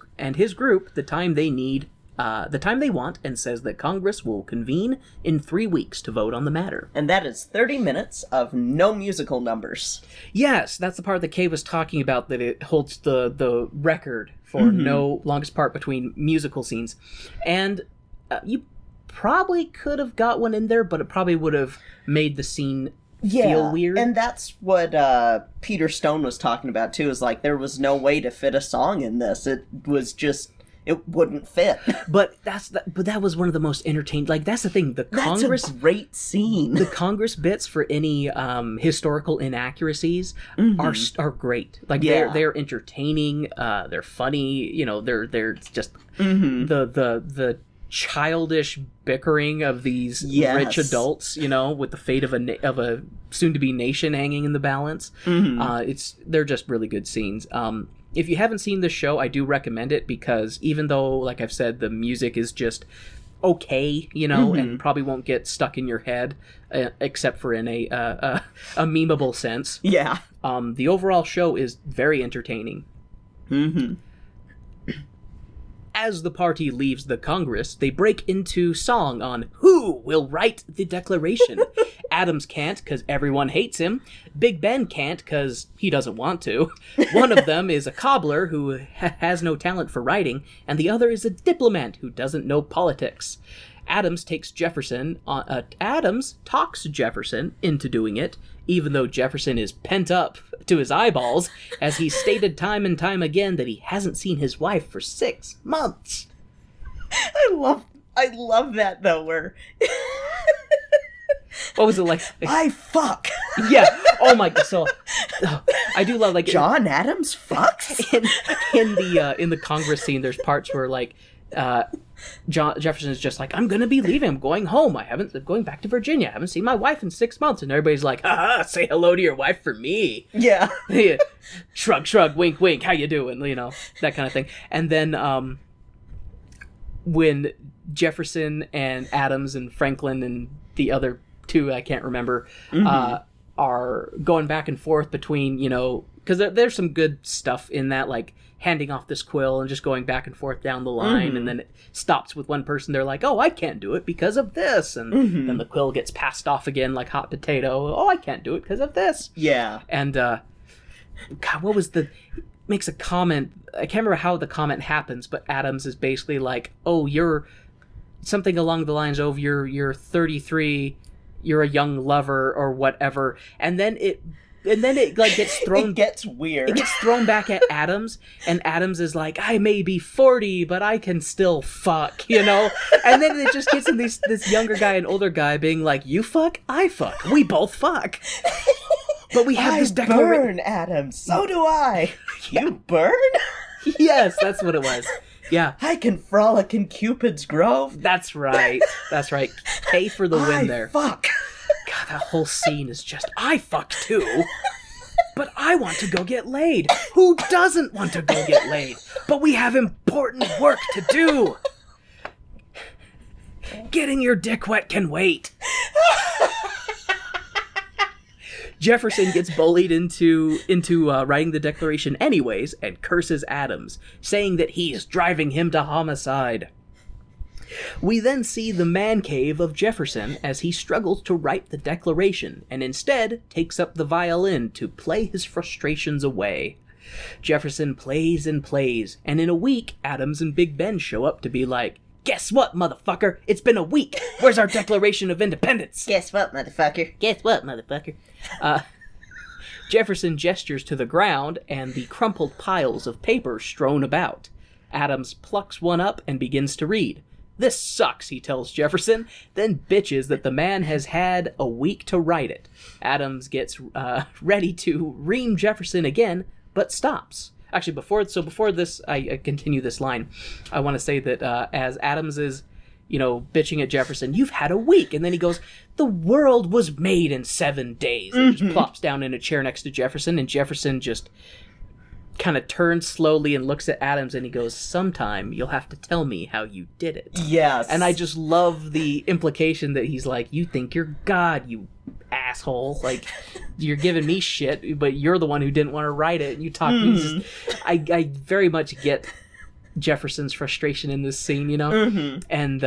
group the time they need, the time they want, and says that Congress will convene in 3 weeks to vote on the matter. And that is 30 minutes of no musical numbers. Yes, that's the part that Kay was talking about, that it holds the record for no longest part between musical scenes. And you probably could have got one in there, but it probably would have made the scene feel weird. And that's what Peter Stone was talking about, too, is like, there was no way to fit a song in this. It was just... It wouldn't fit. But that was one of the most entertaining... Like, that's the thing. That's a great scene. The Congress bits for any historical inaccuracies are great. Like, they're entertaining. They're funny. They're just... The childish bickering of these rich adults, with the fate of a soon-to-be nation hanging in the balance. They're just really good scenes. If you haven't seen this show, I do recommend it, because even though, like I've said, the music is just okay, and probably won't get stuck in your head, except for in a memeable sense. Yeah. The overall show is very entertaining. As the party leaves the Congress, they break into song on who will write the Declaration. Adams can't, because everyone hates him. Big Ben can't, because he doesn't want to. One of them is a cobbler who has no talent for writing, and the other is a diplomat who doesn't know politics. Adams talks Jefferson into doing it, even though Jefferson is pent up to his eyeballs, as he's stated time and time again that he hasn't seen his wife for 6 months. I love that, though, where... What was it like? I fuck. Yeah. Oh my god. So, I do love, like, John Adams fucks. In the Congress scene, there's parts where, like, Jefferson is just like, I'm gonna be leaving. I'm going home. Going back to Virginia. I haven't seen my wife in 6 months. And everybody's like, haha, say hello to your wife for me. Yeah. Shrug, shrug, wink, wink. How you doing? That kind of thing. And then, when Jefferson and Adams and Franklin and the other two, I can't remember, are going back and forth between, because there's some good stuff in that, like handing off this quill and just going back and forth down the line, and then it stops with one person. They're like, oh, I can't do it because of this, and then the quill gets passed off again like hot potato. Oh, I can't do it because of this. Yeah. And God, what was makes a comment. I can't remember how the comment happens, but Adams is basically like, "Oh, you're something along the lines of you're 33, you're a young lover or whatever," and then it like gets thrown. It gets weird. It gets thrown back at Adams, and Adams is like, "I may be 40, but I can still fuck," you know? And then it just gets in this younger guy and older guy being like, "You fuck, I fuck, we both fuck." But we have this declaration. Burn, Adams. So do I. You burn? Yes, that's what it was. Yeah. I can frolic in Cupid's Grove. That's right. That's right. K for the win there. Fuck. God, that whole scene is just, I fuck too. But I want to go get laid. Who doesn't want to go get laid? But we have important work to do. Getting your dick wet can wait. Jefferson gets bullied into writing the Declaration anyways and curses Adams, saying that he's driving him to homicide. We then see the man cave of Jefferson as he struggles to write the Declaration and instead takes up the violin to play his frustrations away. Jefferson plays and plays, and in a week, Adams and Big Ben show up to be like, "Guess what, motherfucker? It's been a week. Where's our Declaration of Independence?" Guess what, motherfucker? Guess what, motherfucker? Jefferson gestures to the ground and the crumpled piles of paper strewn about. Adams plucks one up and begins to read. "This sucks," he tells Jefferson, then bitches that the man has had a week to write it. Adams gets ready to ream Jefferson again, but stops. Actually, before this, I continue this line, I want to say that as Adams is, bitching at Jefferson, "You've had a week," and then he goes, "The world was made in 7 days," and just plops down in a chair next to Jefferson, and Jefferson just kind of turns slowly and looks at Adams, and he goes, "Sometime you'll have to tell me how you did it." Yes. And I just love the implication that he's like, "You think you're God, you asshole. Like, you're giving me shit, but you're the one who didn't want to write it. And you talk." I very much get Jefferson's frustration in this scene, And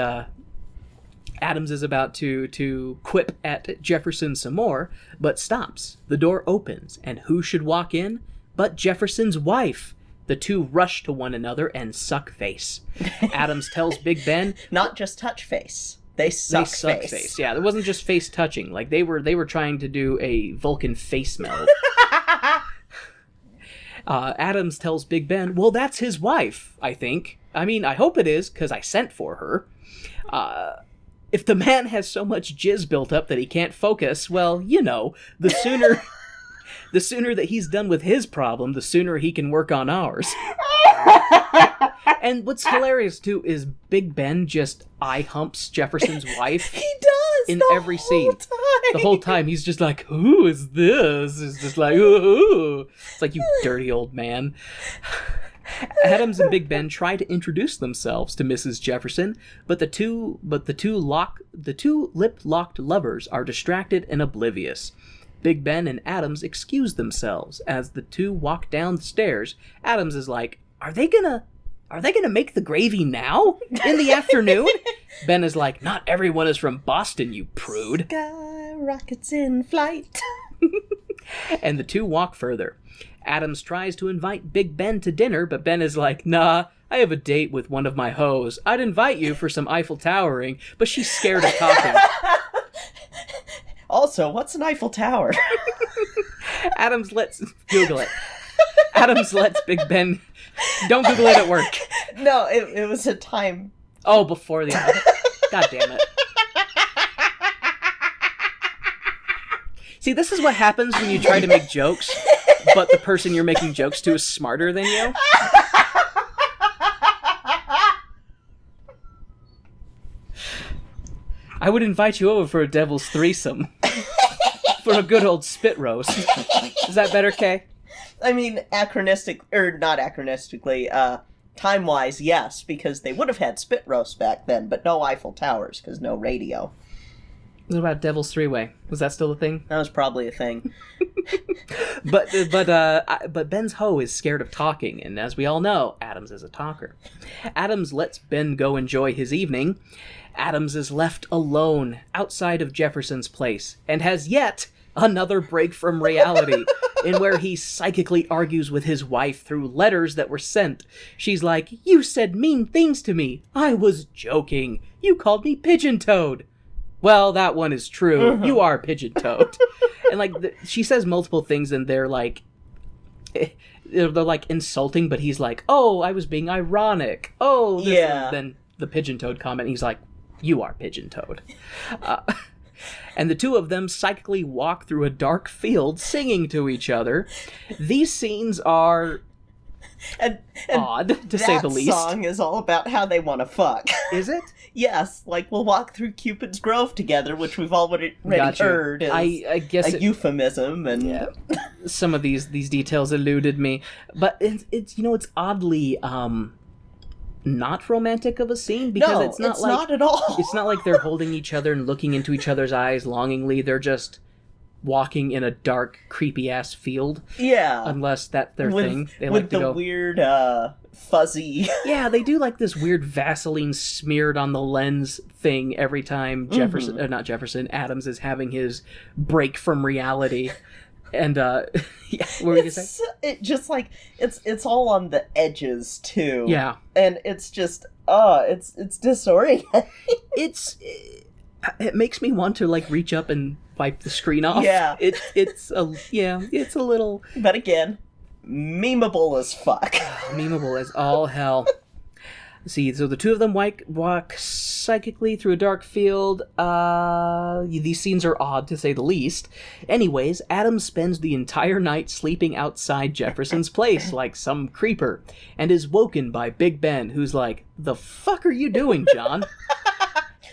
Adams is about to quip at Jefferson some more, but stops. The door opens, and who should walk in but Jefferson's wife? The two rush to one another and suck face. Adams tells Big Ben, not just touch face. They suck face. Yeah, it wasn't just face touching. Like they were trying to do a Vulcan face meld. Adams tells Big Ben, "Well, that's his wife, I think. I mean, I hope it is, because I sent for her. If the man has so much jizz built up that he can't focus, well, the sooner the sooner that he's done with his problem, the sooner he can work on ours." And what's hilarious, too, is Big Ben just eye humps Jefferson's wife. He does! In every scene. The whole time, he's just like, "Who is this?" It's just like, "Ooh." It's like, "You dirty old man." Adams and Big Ben try to introduce themselves to Mrs. Jefferson, but the two lip-locked lovers are distracted and oblivious. Big Ben and Adams excuse themselves as the two walk down the stairs. Adams is like, Are they gonna make the gravy now? In the afternoon?" Ben is like, "Not everyone is from Boston, you prude." Sky rockets in flight. And the two walk further. Adams tries to invite Big Ben to dinner, but Ben is like, "Nah, I have a date with one of my hoes. I'd invite you for some Eiffel Towering, but she's scared of talking." Also, what's an Eiffel Tower? Adams lets Big Ben... Don't Google it at work. No, it was a time. Oh, before the... God damn it. See, this is what happens when you try to make jokes, but the person you're making jokes to is smarter than you. I would invite you over for a devil's threesome. For a good old spit roast. Is that better, Kay? I mean, time-wise, yes, because they would have had spit roasts back then, but no Eiffel Towers, because no radio. What about Devil's Three-Way? Was that still a thing? That was probably a thing. But Ben's hoe is scared of talking, and as we all know, Adams is a talker. Adams lets Ben go enjoy his evening. Adams is left alone outside of Jefferson's place, and has yet Another break from reality, in where he psychically argues with his wife through letters that were sent. She's like, "You said mean things to me. I was joking. You called me pigeon-toed." Well, that one is true. You are pigeon-toed. And, like, she says multiple things, and they're like insulting, but he's like, "Oh, I was being ironic. Oh, this." Yeah. And then the pigeon-toed comment, he's like, "You are pigeon-toed." And the two of them psychically walk through a dark field singing to each other. These scenes are and odd, to say the least. That song is all about how they want to fuck. Is it? Yes, like we'll walk through Cupid's Grove together, which we've already Gotcha. heard is I guess a euphemism, and yeah, some of these details eluded me, but it's it's oddly not romantic of a scene, because no, it's not like not at all. It's not like they're holding each other and looking into each other's eyes longingly. They're just walking in a dark, creepy ass field. Yeah, unless that's their thing. They with like to the go weird fuzzy. Yeah, they do like this weird Vaseline smeared on the lens thing every time Adams is having his break from reality. And yeah, what were you gonna say? It just like it's all on the edges too. Yeah, and it's just it's disorienting. It makes me want to like reach up and wipe the screen off. Yeah, it's a little. But again, memeable as fuck. Memeable as all hell. See, so the two of them walk psychically through a dark field. These scenes are odd, to say the least. Anyways, Adams spends the entire night sleeping outside Jefferson's place like some creeper, and is woken by Big Ben, who's like, "The fuck are you doing, John?"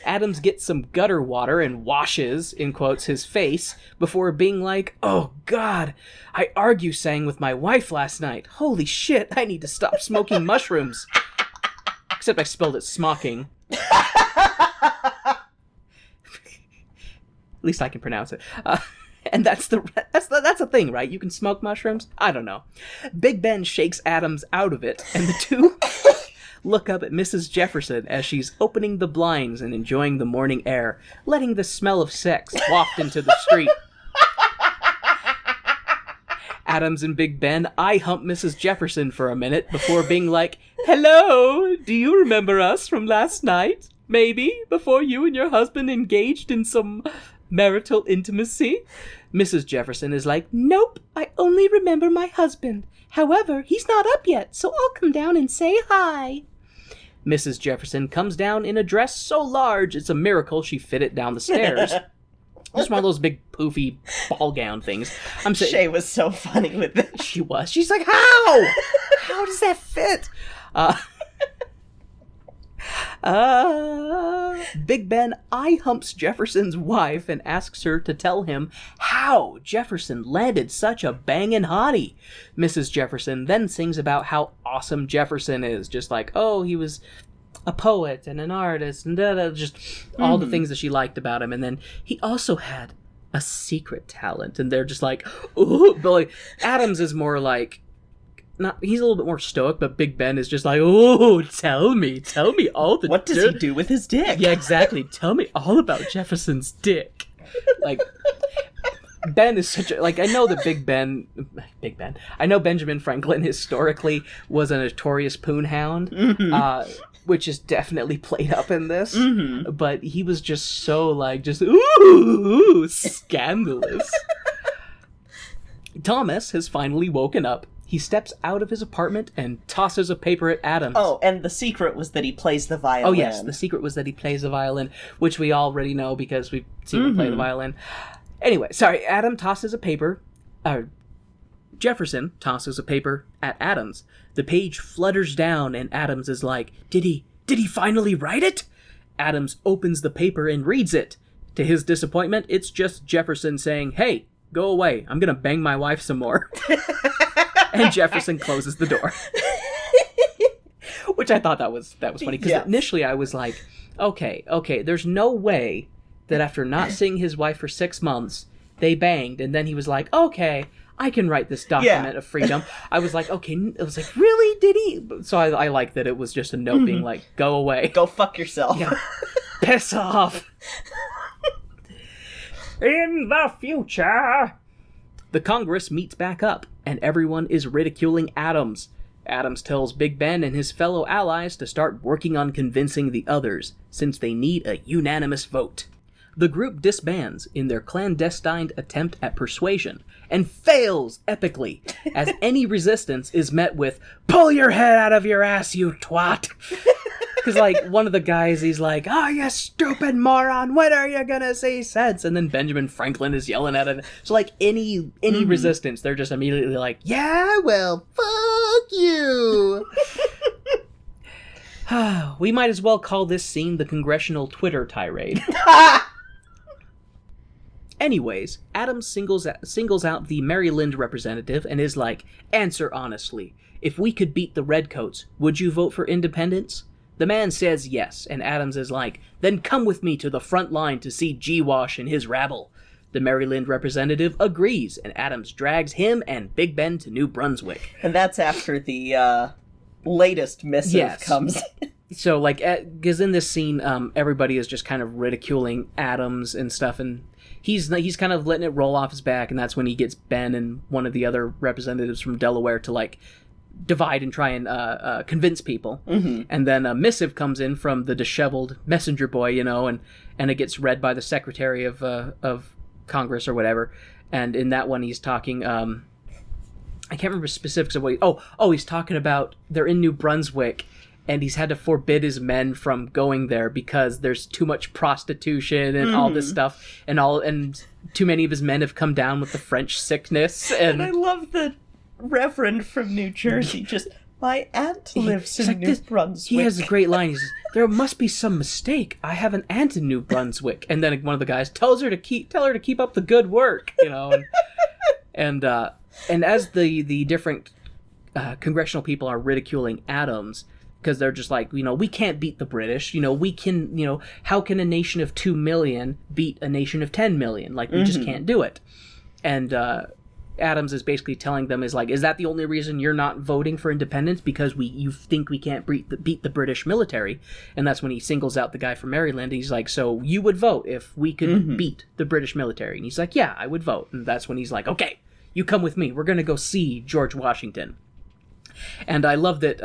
Adams gets some gutter water and washes, in quotes, his face, before being like, "Oh God, I argue-sang with my wife last night. Holy shit, I need to stop smoking mushrooms." Except I spelled it smocking. At least I can pronounce it. And that's the thing, right? You can smoke mushrooms? I don't know. Big Ben shakes Adams out of it, and the two look up at Mrs. Jefferson as she's opening the blinds and enjoying the morning air, letting the smell of sex waft into the street. Adams and Big Ben eye-hump Mrs. Jefferson for a minute before being like, "Hello, do you remember us from last night? Maybe, before you and your husband engaged in some marital intimacy?" Mrs. Jefferson is like, "Nope, I only remember my husband. However, he's not up yet, so I'll come down and say hi." Mrs. Jefferson comes down in a dress so large it's a miracle she fit it down the stairs. Just one of those big poofy ball gown things. I'm saying Shay was so funny with this. She was. She's like, "How? How does that fit?" Big Ben eye-humps Jefferson's wife and asks her to tell him how Jefferson landed such a bangin' hottie. Mrs. Jefferson then sings about how awesome Jefferson is. Just like, oh, he was a poet and an artist and just all the things that she liked about him. And then he also had a secret talent. And they're just like, ooh. But like, Adams is more like, he's a little bit more stoic, but Big Ben is just like, "Oh, tell me all the What does he do with his dick?" Yeah, exactly. Tell me all about Jefferson's dick. Like, Ben is such a, like, I know that Big Ben, I know Benjamin Franklin historically was a notorious poon hound, which is definitely played up in this, but he was just so, like, just, ooh, scandalous. Thomas has finally woken up. He steps out of his apartment and tosses a paper at Adams. Oh, and the secret was that he plays the violin. Oh, yes, the secret was that he plays the violin, which we already know because we've seen him play the violin. Anyway, sorry, Jefferson tosses a paper at Adams. The page flutters down, and Adams is like, Did he finally write it? Adams opens the paper and reads it. To his disappointment, it's just Jefferson saying, "Hey, go away, I'm gonna bang my wife some more." And Jefferson closes the door. Which I thought that was funny, because initially I was like, okay, there's no way that after not seeing his wife for 6 months, they banged, and then he was like, okay, I can write this document of freedom. I was like, okay, I was like, really? Did he? So I like that it was just a note being like, go away. Go fuck yourself. Yeah. Piss off. In the future! The Congress meets back up, and everyone is ridiculing Adams. Adams tells Big Ben and his fellow allies to start working on convincing the others, since they need a unanimous vote. The group disbands in their clandestine attempt at persuasion, and fails epically, as any resistance is met with, "Pull your head out of your ass, you twat!" Because, like, one of the guys, he's like, "Oh, you stupid moron, when are you gonna see sense?" And then Benjamin Franklin is yelling at him. So, like, any resistance, they're just immediately like, "Yeah, well, fuck you!" We might as well call this scene the Congressional Twitter tirade. Anyways, Adams singles out the Maryland representative and is like, "Answer honestly. If we could beat the Redcoats, would you vote for independence?" The man says yes, and Adams is like, "Then come with me to the front line to see G-Wash and his rabble." The Maryland representative agrees, and Adams drags him and Big Ben to New Brunswick. And that's after the latest missive comes. So, like, because in this scene, everybody is just kind of ridiculing Adams and stuff, and he's kind of letting it roll off his back, and that's when he gets Ben and one of the other representatives from Delaware to, like, divide and try and convince people. Mm-hmm. And then a missive comes in from the disheveled messenger boy, you know, and it gets read by the Secretary of Congress or whatever. And in that one, he's talking. I can't remember specifics of what. He's talking about they're in New Brunswick, and he's had to forbid his men from going there because there's too much prostitution and all this stuff, and too many of his men have come down with the French sickness. And I love the Reverend from New Jersey. Just, "My aunt lives in New Brunswick." He has a great line. He says, "There must be some mistake. I have an aunt in New Brunswick." And then one of the guys tell her to keep up the good work, you know. And as the different congressional people are ridiculing Adams, because they're just like, you know, we can't beat the British. You know, we can, you know, how can a nation of 2 million beat a nation of 10 million? Like, we just can't do it. And Adams is basically telling them, is that the only reason you're not voting for independence? Because you think we can't beat the British military? And that's when he singles out the guy from Maryland. He's like, "So you would vote if we could beat the British military?" And he's like, "Yeah, I would vote." And that's when he's like, "Okay, you come with me. We're going to go see George Washington." And I love that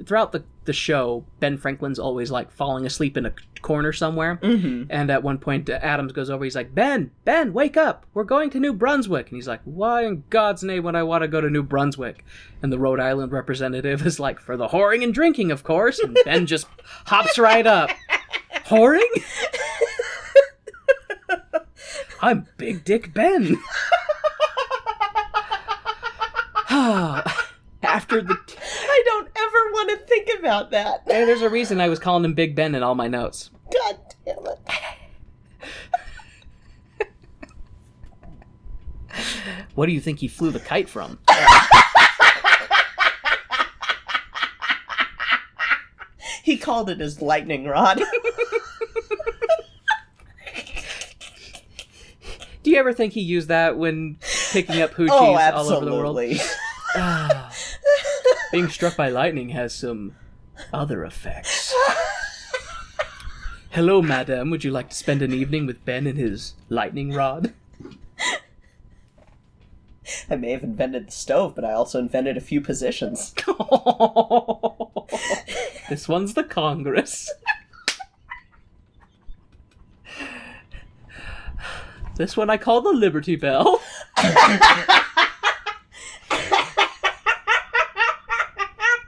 throughout the show, Ben Franklin's always, like, falling asleep in a corner somewhere. Mm-hmm. And at one point, Adams goes over, he's like, Ben, wake up! We're going to New Brunswick! And he's like, "Why in God's name would I want to go to New Brunswick?" And the Rhode Island representative is like, "For the whoring and drinking, of course." And Ben just hops right up. "Whoring? I'm Big Dick Ben." After the... I don't ever want to think about that. And there's a reason I was calling him Big Ben in all my notes. God damn it. What do you think he flew the kite from? He called it his lightning rod. Do you ever think he used that when picking up hoochies all over the world? Being struck by lightning has some other effects. "Hello, madam. Would you like to spend an evening with Ben and his lightning rod?" I may have invented the stove, but I also invented a few positions. This one's the Congress. This one I call the Liberty Bell.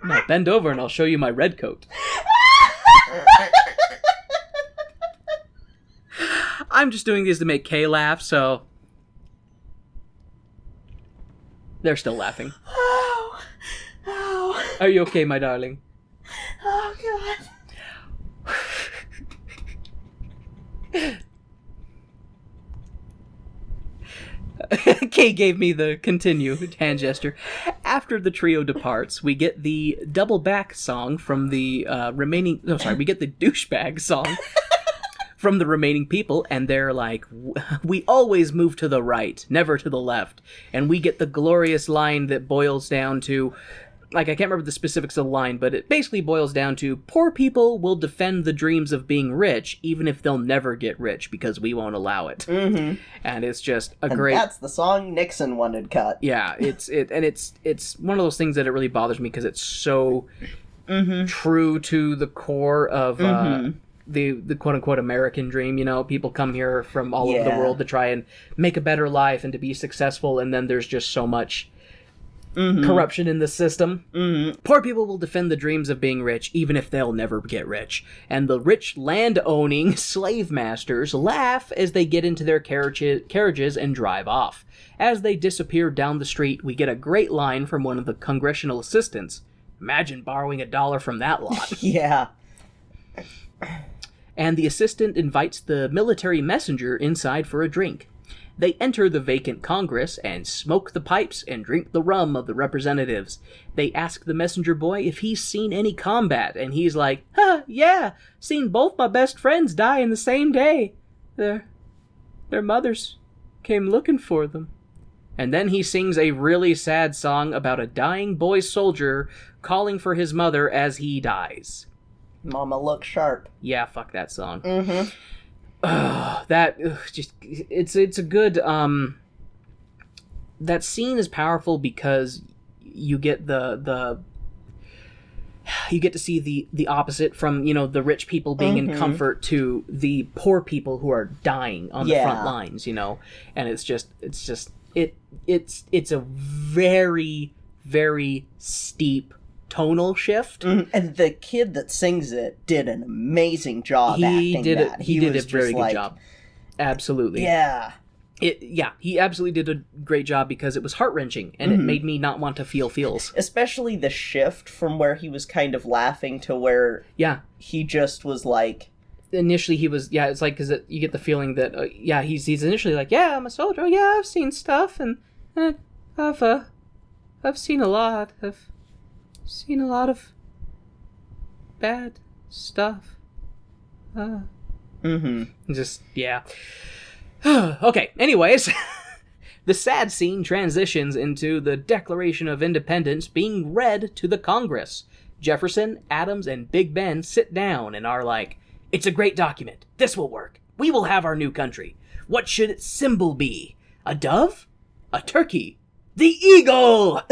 Now bend over and I'll show you my red coat. I'm just doing these to make Kay laugh, so... They're still laughing. Oh. Are you okay, my darling? Oh, God. Kay gave me the continue hand gesture. After the trio departs, we get the double back song from the we get the douchebag song from the remaining people, and they're like, "We always move to the right, never to the left." And we get the glorious line that boils down to, like, I can't remember the specifics of the line, but it basically boils down to, poor people will defend the dreams of being rich, even if they'll never get rich, because we won't allow it. Mm-hmm. And it's just a And great... that's the song Nixon wanted cut. Yeah, it's one of those things that it really bothers me, because it's so true to the core of the quote-unquote American dream. You know, people come here from all over the world to try and make a better life and to be successful, and then there's just so much corruption in the system. Poor people will defend the dreams of being rich, even if they'll never get rich. And the rich land-owning slave masters laugh as they get into their carriages and drive off. As they disappear down the street, we get a great line from one of the congressional assistants. Imagine borrowing $1 from that lot. Yeah. And the assistant invites the military messenger inside for a drink. They enter the vacant Congress and smoke the pipes and drink the rum of the representatives. They ask the messenger boy if he's seen any combat, and he's like, yeah, seen both my best friends die in the same day. Their mothers came looking for them. And then he sings a really sad song about a dying boy soldier calling for his mother as he dies. Mama look sharp. Yeah, fuck that song. Mm-hmm. It's a good, that scene is powerful because you get you get to see the opposite from, you know, the rich people being in comfort to the poor people who are dying on the front lines, you know, and it's a very, very steep tonal shift. And the kid that sings it did an amazing job acting that. He did a very good job. Absolutely. Yeah. He absolutely did a great job because it was heart-wrenching, and it made me not want to feel feels. Especially the shift from where he was kind of laughing to where he just was like... Initially he was, it's like, because you get the feeling that, he's initially like, yeah, I'm a soldier, yeah, I've seen stuff, and I've seen a lot, seen a lot of bad stuff. Just, okay, anyways. The sad scene transitions into the Declaration of Independence being read to the Congress. Jefferson, Adams, and Big Ben sit down and are like, it's a great document. This will work. We will have our new country. What should its symbol be? A dove? A turkey? The eagle!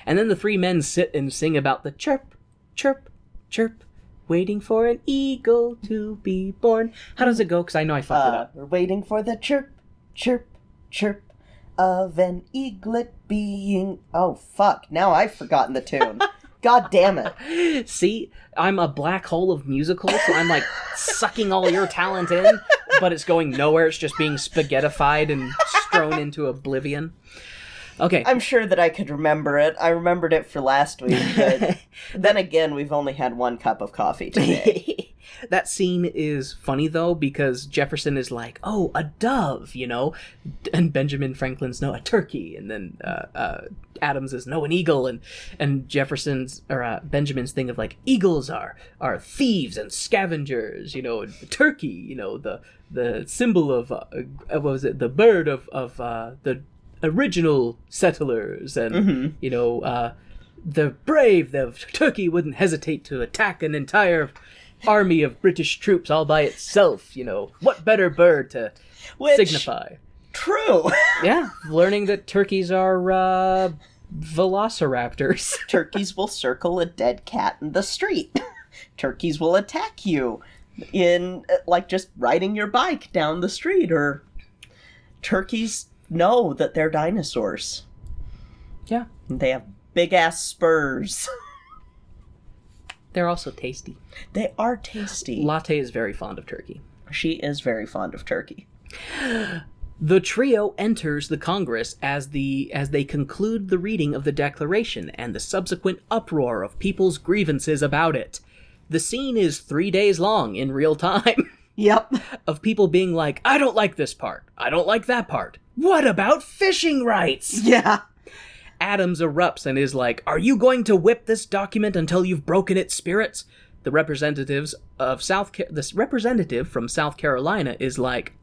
And then the three men sit and sing about the chirp, chirp, chirp, waiting for an eagle to be born. How does it go? Because I know I fucked it up. We're waiting for the chirp, chirp, chirp of an eaglet being... Oh, fuck. Now I've forgotten the tune. God damn it. See, I'm a black hole of musicals, so I'm like sucking all your talent in, but it's going nowhere. It's just being spaghettified and strewn into oblivion. Okay. I'm sure that I could remember it. I remembered it for last week, but then again, we've only had one cup of coffee today. That scene is funny, though, because Jefferson is like, oh, a dove, you know? And Benjamin Franklin's, no, a turkey. And then Adams is, no, an eagle. And Jefferson's, or Benjamin's thing of, like, eagles are thieves and scavengers, you know? And turkey, you know, the symbol of, what was it, the bird of the original settlers, and you know, the brave, the turkey wouldn't hesitate to attack an entire army of British troops all by itself. You know, what better bird to signify? True. Yeah, learning that turkeys are velociraptors. Turkeys will circle a dead cat in the street. Turkeys will attack you in, like, just riding your bike down the street, or turkeys know that they're dinosaurs. Yeah. They have big-ass spurs. They're also tasty. They are tasty. Latte is very fond of turkey. She is very fond of turkey. The trio enters the Congress as they conclude the reading of the Declaration and the subsequent uproar of people's grievances about it. The scene is 3 days long in real time. Yep. Of people being like, I don't like this part. I don't like that part. What about fishing rights? Yeah. Adams erupts and is like, are you going to whip this document until you've broken its spirits? The representative from South Carolina is like,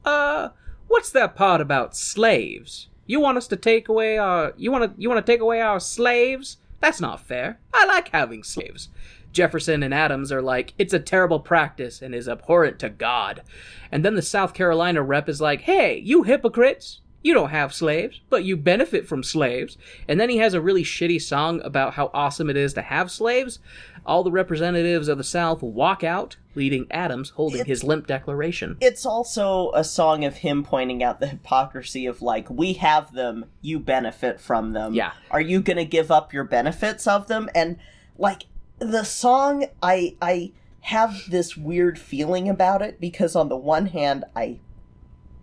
what's that part about slaves? You want us to take away our, you want to take away our slaves? That's not fair. I like having slaves. Jefferson and Adams are like, it's a terrible practice and is abhorrent to God. And then the South Carolina rep is like, hey, you hypocrites. You don't have slaves, but you benefit from slaves. And then he has a really shitty song about how awesome it is to have slaves. All the representatives of the South walk out, leading Adams holding his limp declaration. It's also a song of him pointing out the hypocrisy of, like, we have them, you benefit from them. Yeah. Are you gonna give up your benefits of them? And, like, the song, I have this weird feeling about it, because on the one hand, I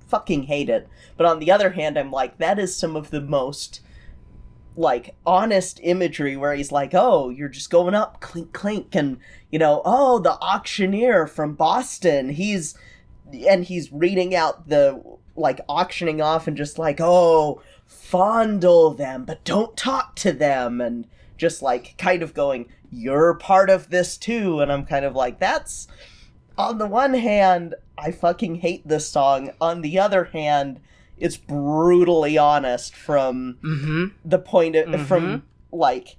fucking hate it. But on the other hand, I'm like, that is some of the most, like, honest imagery where he's like, oh, you're just going up, clink, clink, and, you know, oh, the auctioneer from Boston, he's reading out the, like, auctioning off and just like, oh, fondle them, but don't talk to them, and just, like, kind of going, you're part of this too, and I'm kind of like, that's, on the one hand, I fucking hate this song. On the other hand, it's brutally honest from the point of, from, like,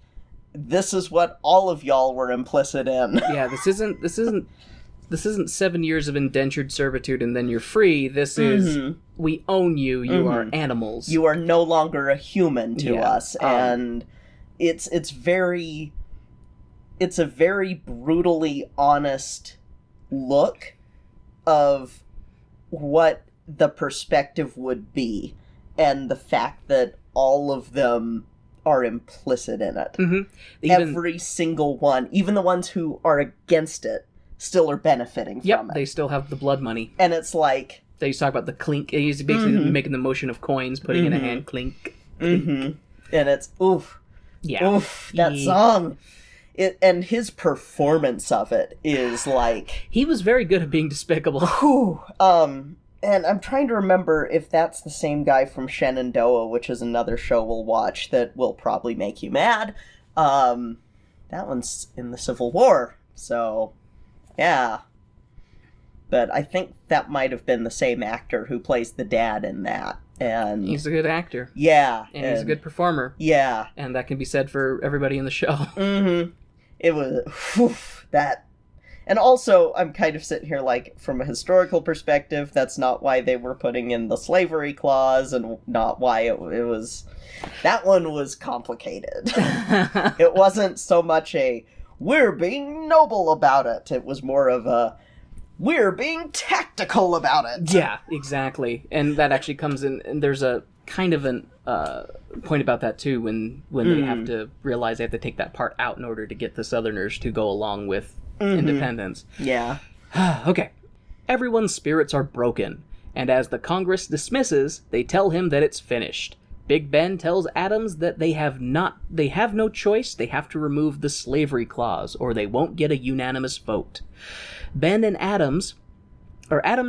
this is what all of y'all were implicit in. Yeah, this isn't 7 years of indentured servitude and then you're free. This is, we own you, you are animals. You are no longer a human to us, and it's a very brutally honest look of what the perspective would be, and the fact that all of them are implicit in it. Every single one, even the ones who are against it, still are benefiting from it. They still have the blood money. And it's like... They used to talk about the clink. He's basically making the motion of coins, putting in a hand, clink, clink. And it's, oof. Yeah. Oof, that song. And his performance of it is like... He was very good at being despicable. Whew. And I'm trying to remember if that's the same guy from Shenandoah, which is another show we'll watch that will probably make you mad. That one's in the Civil War, so yeah. But I think that might have been the same actor who plays the dad in that. And he's a good actor. Yeah. And he's a good performer. Yeah. And that can be said for everybody in the show. It was, that. And also, I'm kind of sitting here like, from a historical perspective, that's not why they were putting in the slavery clause, and not why it was... That one was complicated. It wasn't so much a, we're being noble about it. It was more of a, we're being tactical about it. Yeah, exactly. And that actually comes in, and there's a kind of an point about that too, when they have to realize they have to take that part out in order to get the Southerners to go along with independence. Yeah. Okay. Everyone's spirits are broken, and as the Congress dismisses, they tell him that it's finished. Big Ben tells Adams that they have no choice, they have to remove the slavery clause, or they won't get a unanimous vote. Adams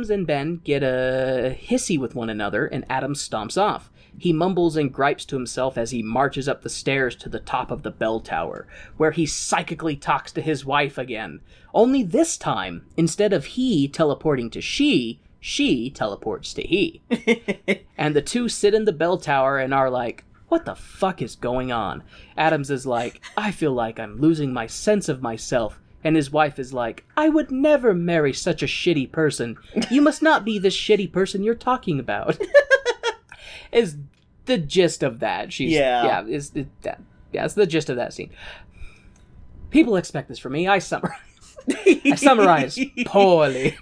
and Ben get a hissy with one another, and Adams stomps off. He mumbles and gripes to himself as he marches up the stairs to the top of the bell tower, where he psychically talks to his wife again. Only this time, instead of he teleporting to she teleports to he. And the two sit in the bell tower and are like, what the fuck is going on? Adams is like, I feel like I'm losing my sense of myself. And his wife is like, I would never marry such a shitty person. You must not be the shitty person you're talking about. Is the gist of that. It's the gist of that scene. People expect this from me. I summarize poorly.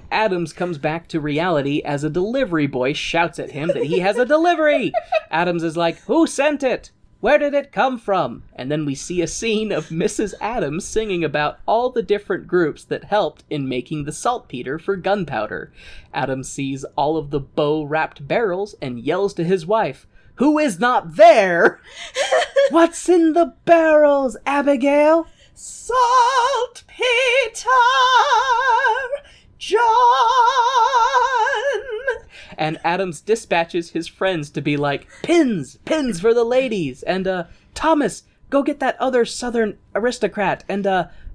Adams comes back to reality as a delivery boy shouts at him that he has a delivery. Adams is like, who sent it? Where did it come from? And then we see a scene of Mrs. Adams singing about all the different groups that helped in making the saltpetre for gunpowder. Adams sees all of the bow-wrapped barrels and yells to his wife, who is not there? What's in the barrels, Abigail? Saltpetre, John! And Adams dispatches his friends to be like, pins for the ladies, and Thomas, go get that other Southern aristocrat, and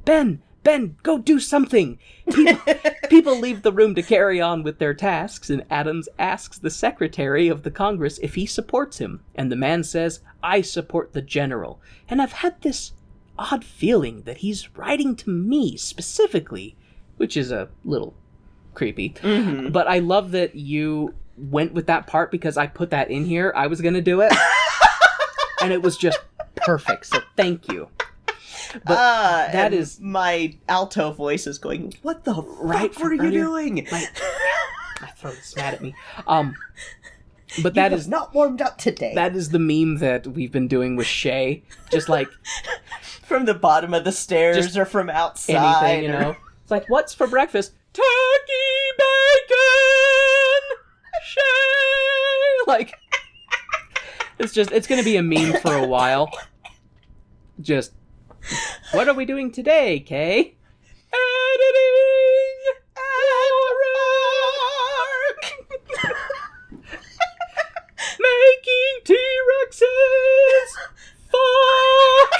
Ben, Ben, go do something! People leave the room to carry on with their tasks, and Adams asks the Secretary of the Congress if he supports him, and the man says, I support the general, and I've had this odd feeling that he's writing to me specifically, which is a little creepy. Mm-hmm. But I love that you went with that part because I put that in here. I was going to do it. And it was just perfect. So thank you. But that is my alto voice is going, what the fuck were you doing? My throat is mad at me. But that is not warmed up today. That is the meme that we've been doing with Shay. Just like from the bottom of the stairs or from outside. Anything, you know. It's like, what's for breakfast? Turkey bacon! Shay! Like, it's going to be a meme for a while. Just, what are we doing today, Kay? Editing! Making T-Rexes! Fuck!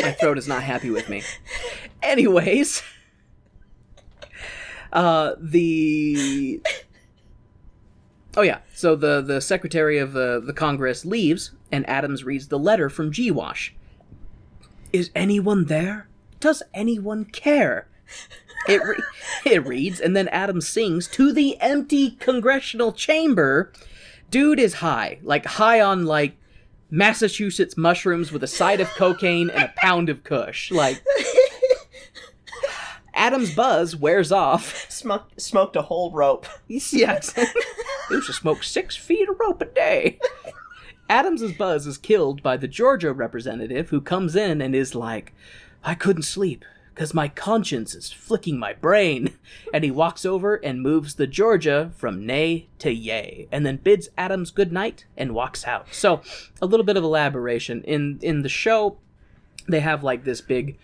My throat is not happy with me. Anyways, so the Secretary of the Congress leaves, and Adams reads the letter from G-Wash. Is anyone there? Does anyone care? It reads, and then Adams sings, to the empty congressional chamber. Dude is high on, like, Massachusetts mushrooms with a side of cocaine and a pound of kush. Like, Adam's buzz wears off. Smoked a whole rope. Yes. He used to smoke 6 feet of rope a day. Adams's buzz is killed by the Georgia representative, who comes in and is like, I couldn't sleep because my conscience is flicking my brain. And he walks over and moves the Georgia from nay to yay, and then bids Adams good night and walks out. So, a little bit of elaboration. In the show, they have like this big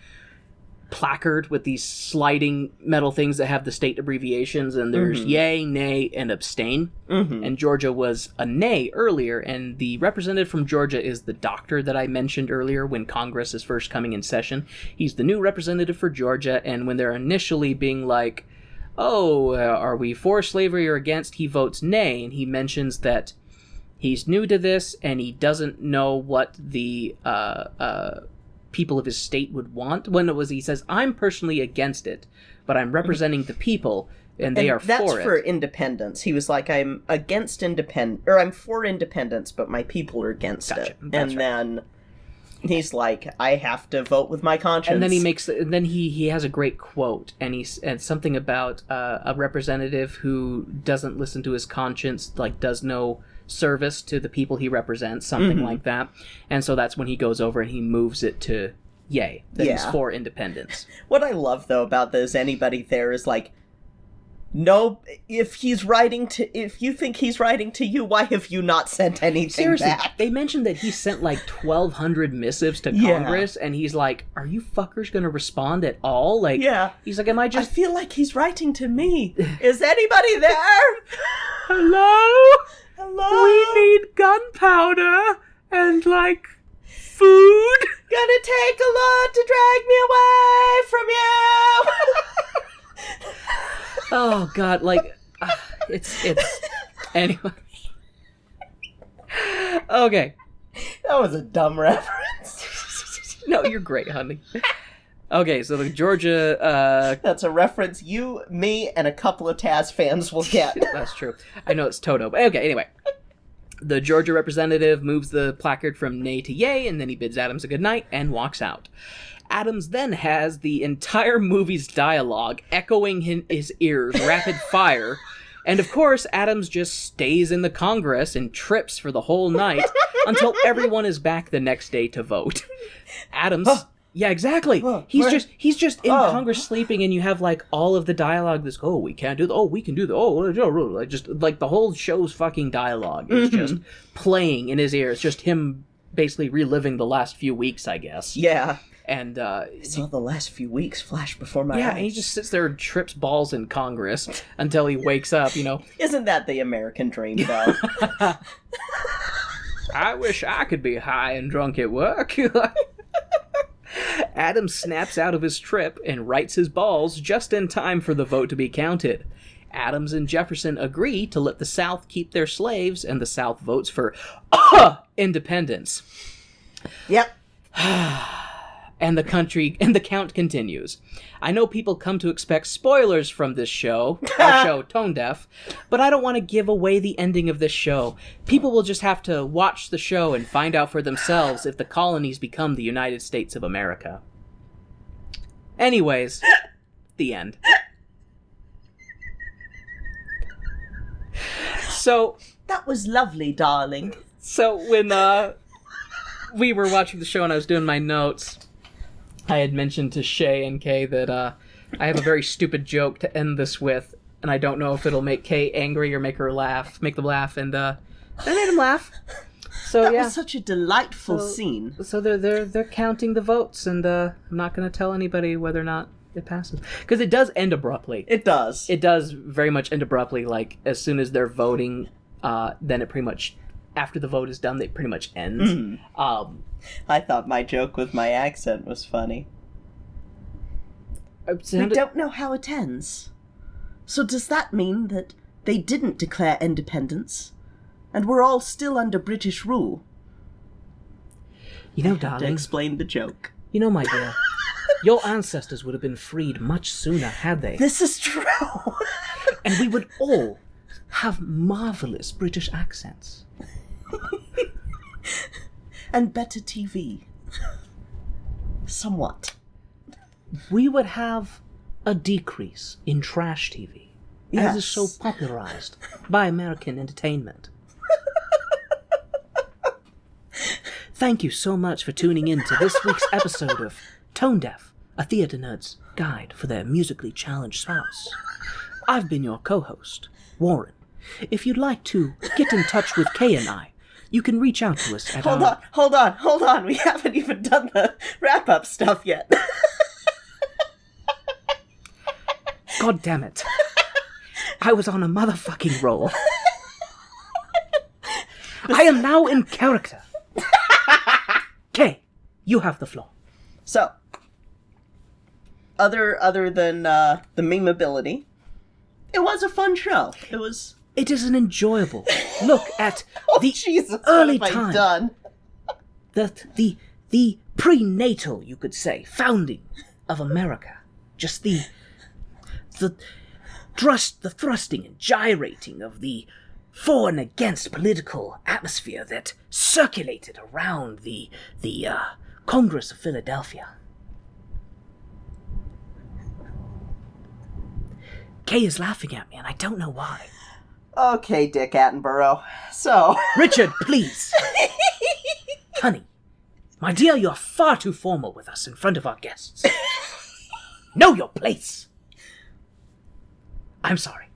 placard with these sliding metal things that have the state abbreviations, and there's yay, nay, and abstain. And Georgia was a nay earlier, and the representative from Georgia is the doctor that I mentioned earlier when Congress is first coming in session. He's the new representative for Georgia, and when they're initially being like, are we for slavery or against, he votes nay, and he mentions that he's new to this, and he doesn't know what the people of his state would want. When it was, he says, I'm personally against it, but I'm representing the people, and they are for it. That's for independence. He was like, I'm against I'm for independence, but my people are against it. That's right. Then he's like, I have to vote with my conscience. And then he has a great quote, and something about a representative who doesn't listen to his conscience, like does no service to the people he represents, something like that. And so that's when he goes over and he moves it to yay, that he's for independence. What I love though about this, anybody there is like, no, if you think he's writing to you, why have you not sent anything Seriously, back? They mentioned that he sent like 1,200 missives to Congress, and he's like, are you fuckers gonna respond at all? Like, he's like, I feel like he's writing to me. Is anybody there? Hello? We need gunpowder and, like, food. Gonna take a lot to drag me away from you. Oh, God, like, it's, anyway. Okay. That was a dumb reference. No, you're great, honey. Okay, so the Georgia, That's a reference you, me, and a couple of Taz fans will get. That's true. I know it's Toto, but okay, anyway. The Georgia representative moves the placard from nay to yay, and then he bids Adams a good night and walks out. Adams then has the entire movie's dialogue echoing in his ears, rapid fire, and of course, Adams just stays in the Congress and trips for the whole night until everyone is back the next day to vote. Adams... Yeah, exactly. He's just in Congress sleeping, and you have like all of the dialogue. This, we can't do that. We can do that. Like just like the whole show's fucking dialogue is just playing in his ear. It's just him basically reliving the last few weeks, I guess. Yeah, And I saw the last few weeks flash before my eyes. and he just sits there and trips balls in Congress until he wakes up, Isn't that the American dream, though? I wish I could be high and drunk at work. Adams snaps out of his trip and rights his balls just in time for the vote to be counted. Adams and Jefferson agree to let the South keep their slaves, and the South votes for independence. Yep. And the count continues. I know people come to expect spoilers from this show, our show Tone Deaf, but I don't want to give away the ending of this show. People will just have to watch the show and find out for themselves if the colonies become the United States of America. Anyways, the end. So That was lovely, darling. So when we were watching the show and I was doing my notes, I had mentioned to Shay and Kay that I have a very stupid joke to end this with, and I don't know if it'll make Kay angry or make them laugh, and I made them laugh. So That was such a delightful scene. So they're counting the votes, and I'm not going to tell anybody whether or not it passes, because it does end abruptly. It does. It does very much end abruptly. Like as soon as they're voting, then it pretty much, after the vote is done, it pretty much ends. Mm-hmm. I thought my joke with my accent was funny. We don't know how it ends. So does that mean that they didn't declare independence, and we're all still under British rule? Darling, To explain the joke. My dear, your ancestors would have been freed much sooner, had they? This is true. And we would all have marvelous British accents. And better TV. Somewhat. We would have a decrease in trash TV, as is so Yes. popularized by American entertainment. Thank you so much for tuning in to this week's episode of Tone Deaf, a theater nerd's guide for their musically challenged spouse. I've been your co-host, Warren. If you'd like to get in touch with Kay and I, you can reach out to us at Hold on. We haven't even done the wrap-up stuff yet. God damn it. I was on a motherfucking roll. I am now in character. Kay, you have the floor. So, other than the memeability, it was a fun show. It is an enjoyable look at the Jesus, early what have I time, done? the prenatal, you could say, founding of America. Just the thrusting and gyrating of the for and against political atmosphere that circulated around the Congress of Philadelphia. Kay is laughing at me, and I don't know why. Okay, Dick Attenborough. So... Richard, please. Honey, my dear, you're far too formal with us in front of our guests. Know your place. I'm sorry.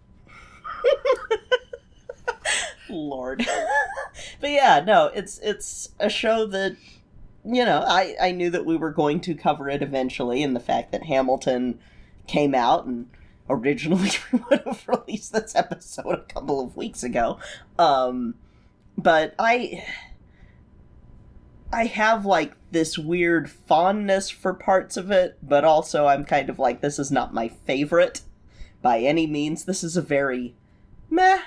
Lord. But yeah, no, it's a show that, I knew that we were going to cover it eventually, and the fact that Hamilton came out, and originally we would have released this episode a couple of weeks ago. But I have, this weird fondness for parts of it, but also I'm kind of this is not my favorite by any means. This is a very meh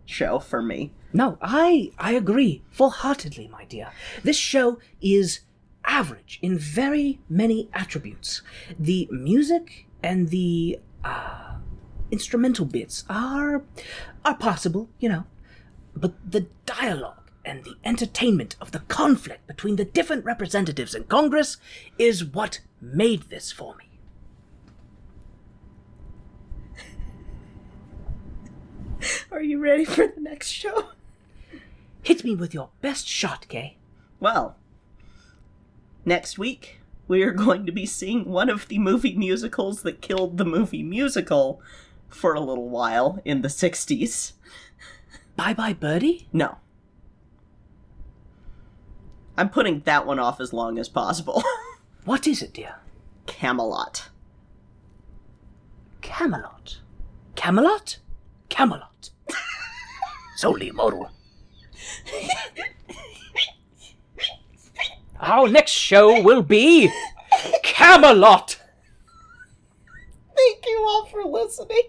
show for me. No, I agree full-heartedly, my dear. This show is average in very many attributes. The music and the instrumental bits are possible, but the dialogue and the entertainment of the conflict between the different representatives in Congress is what made this for me. Are you ready for the next show? Hit me with your best shot, Kay. Well, next week, we are going to be seeing one of the movie musicals that killed the movie musical for a little while in the 60s. Bye Bye Birdie? No. I'm putting that one off as long as possible. What is it, dear? Camelot. Camelot. Camelot? Camelot. Solely moral. Our next show will be Camelot. Thank you all for listening.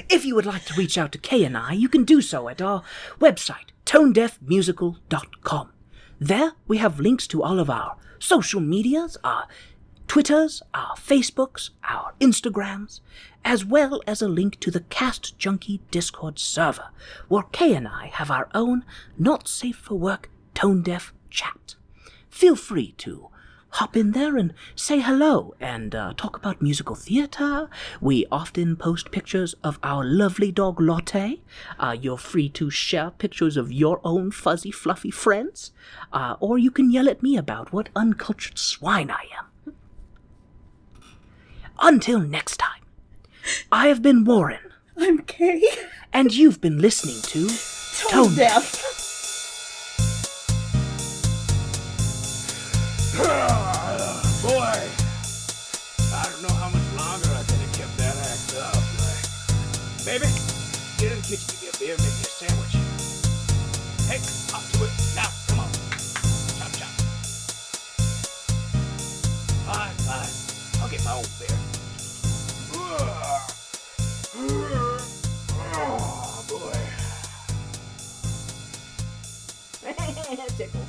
If you would like to reach out to Kay and I, you can do so at our website, tonedeafmusical.com. There we have links to all of our social medias, our Twitters, our Facebooks, our Instagrams, as well as a link to the Cast Junkie Discord server, where Kay and I have our own not safe for work tone deaf chat. Feel free to hop in there and say hello and talk about musical theater. We often post pictures of our lovely dog Latte. You're free to share pictures of your own fuzzy, fluffy friends. Or you can yell at me about what uncultured swine I am. Until next time, I have been Warren. I'm Kay. And you've been listening to Tone Deaf. Boy, I don't know how much longer I could have kept that act up. Baby, get in the kitchen to get beer, make me a sandwich. Hey, up to it. Now, come on. Chop, chop. Fine. I'll get my own beer. Oh, boy. Tickle.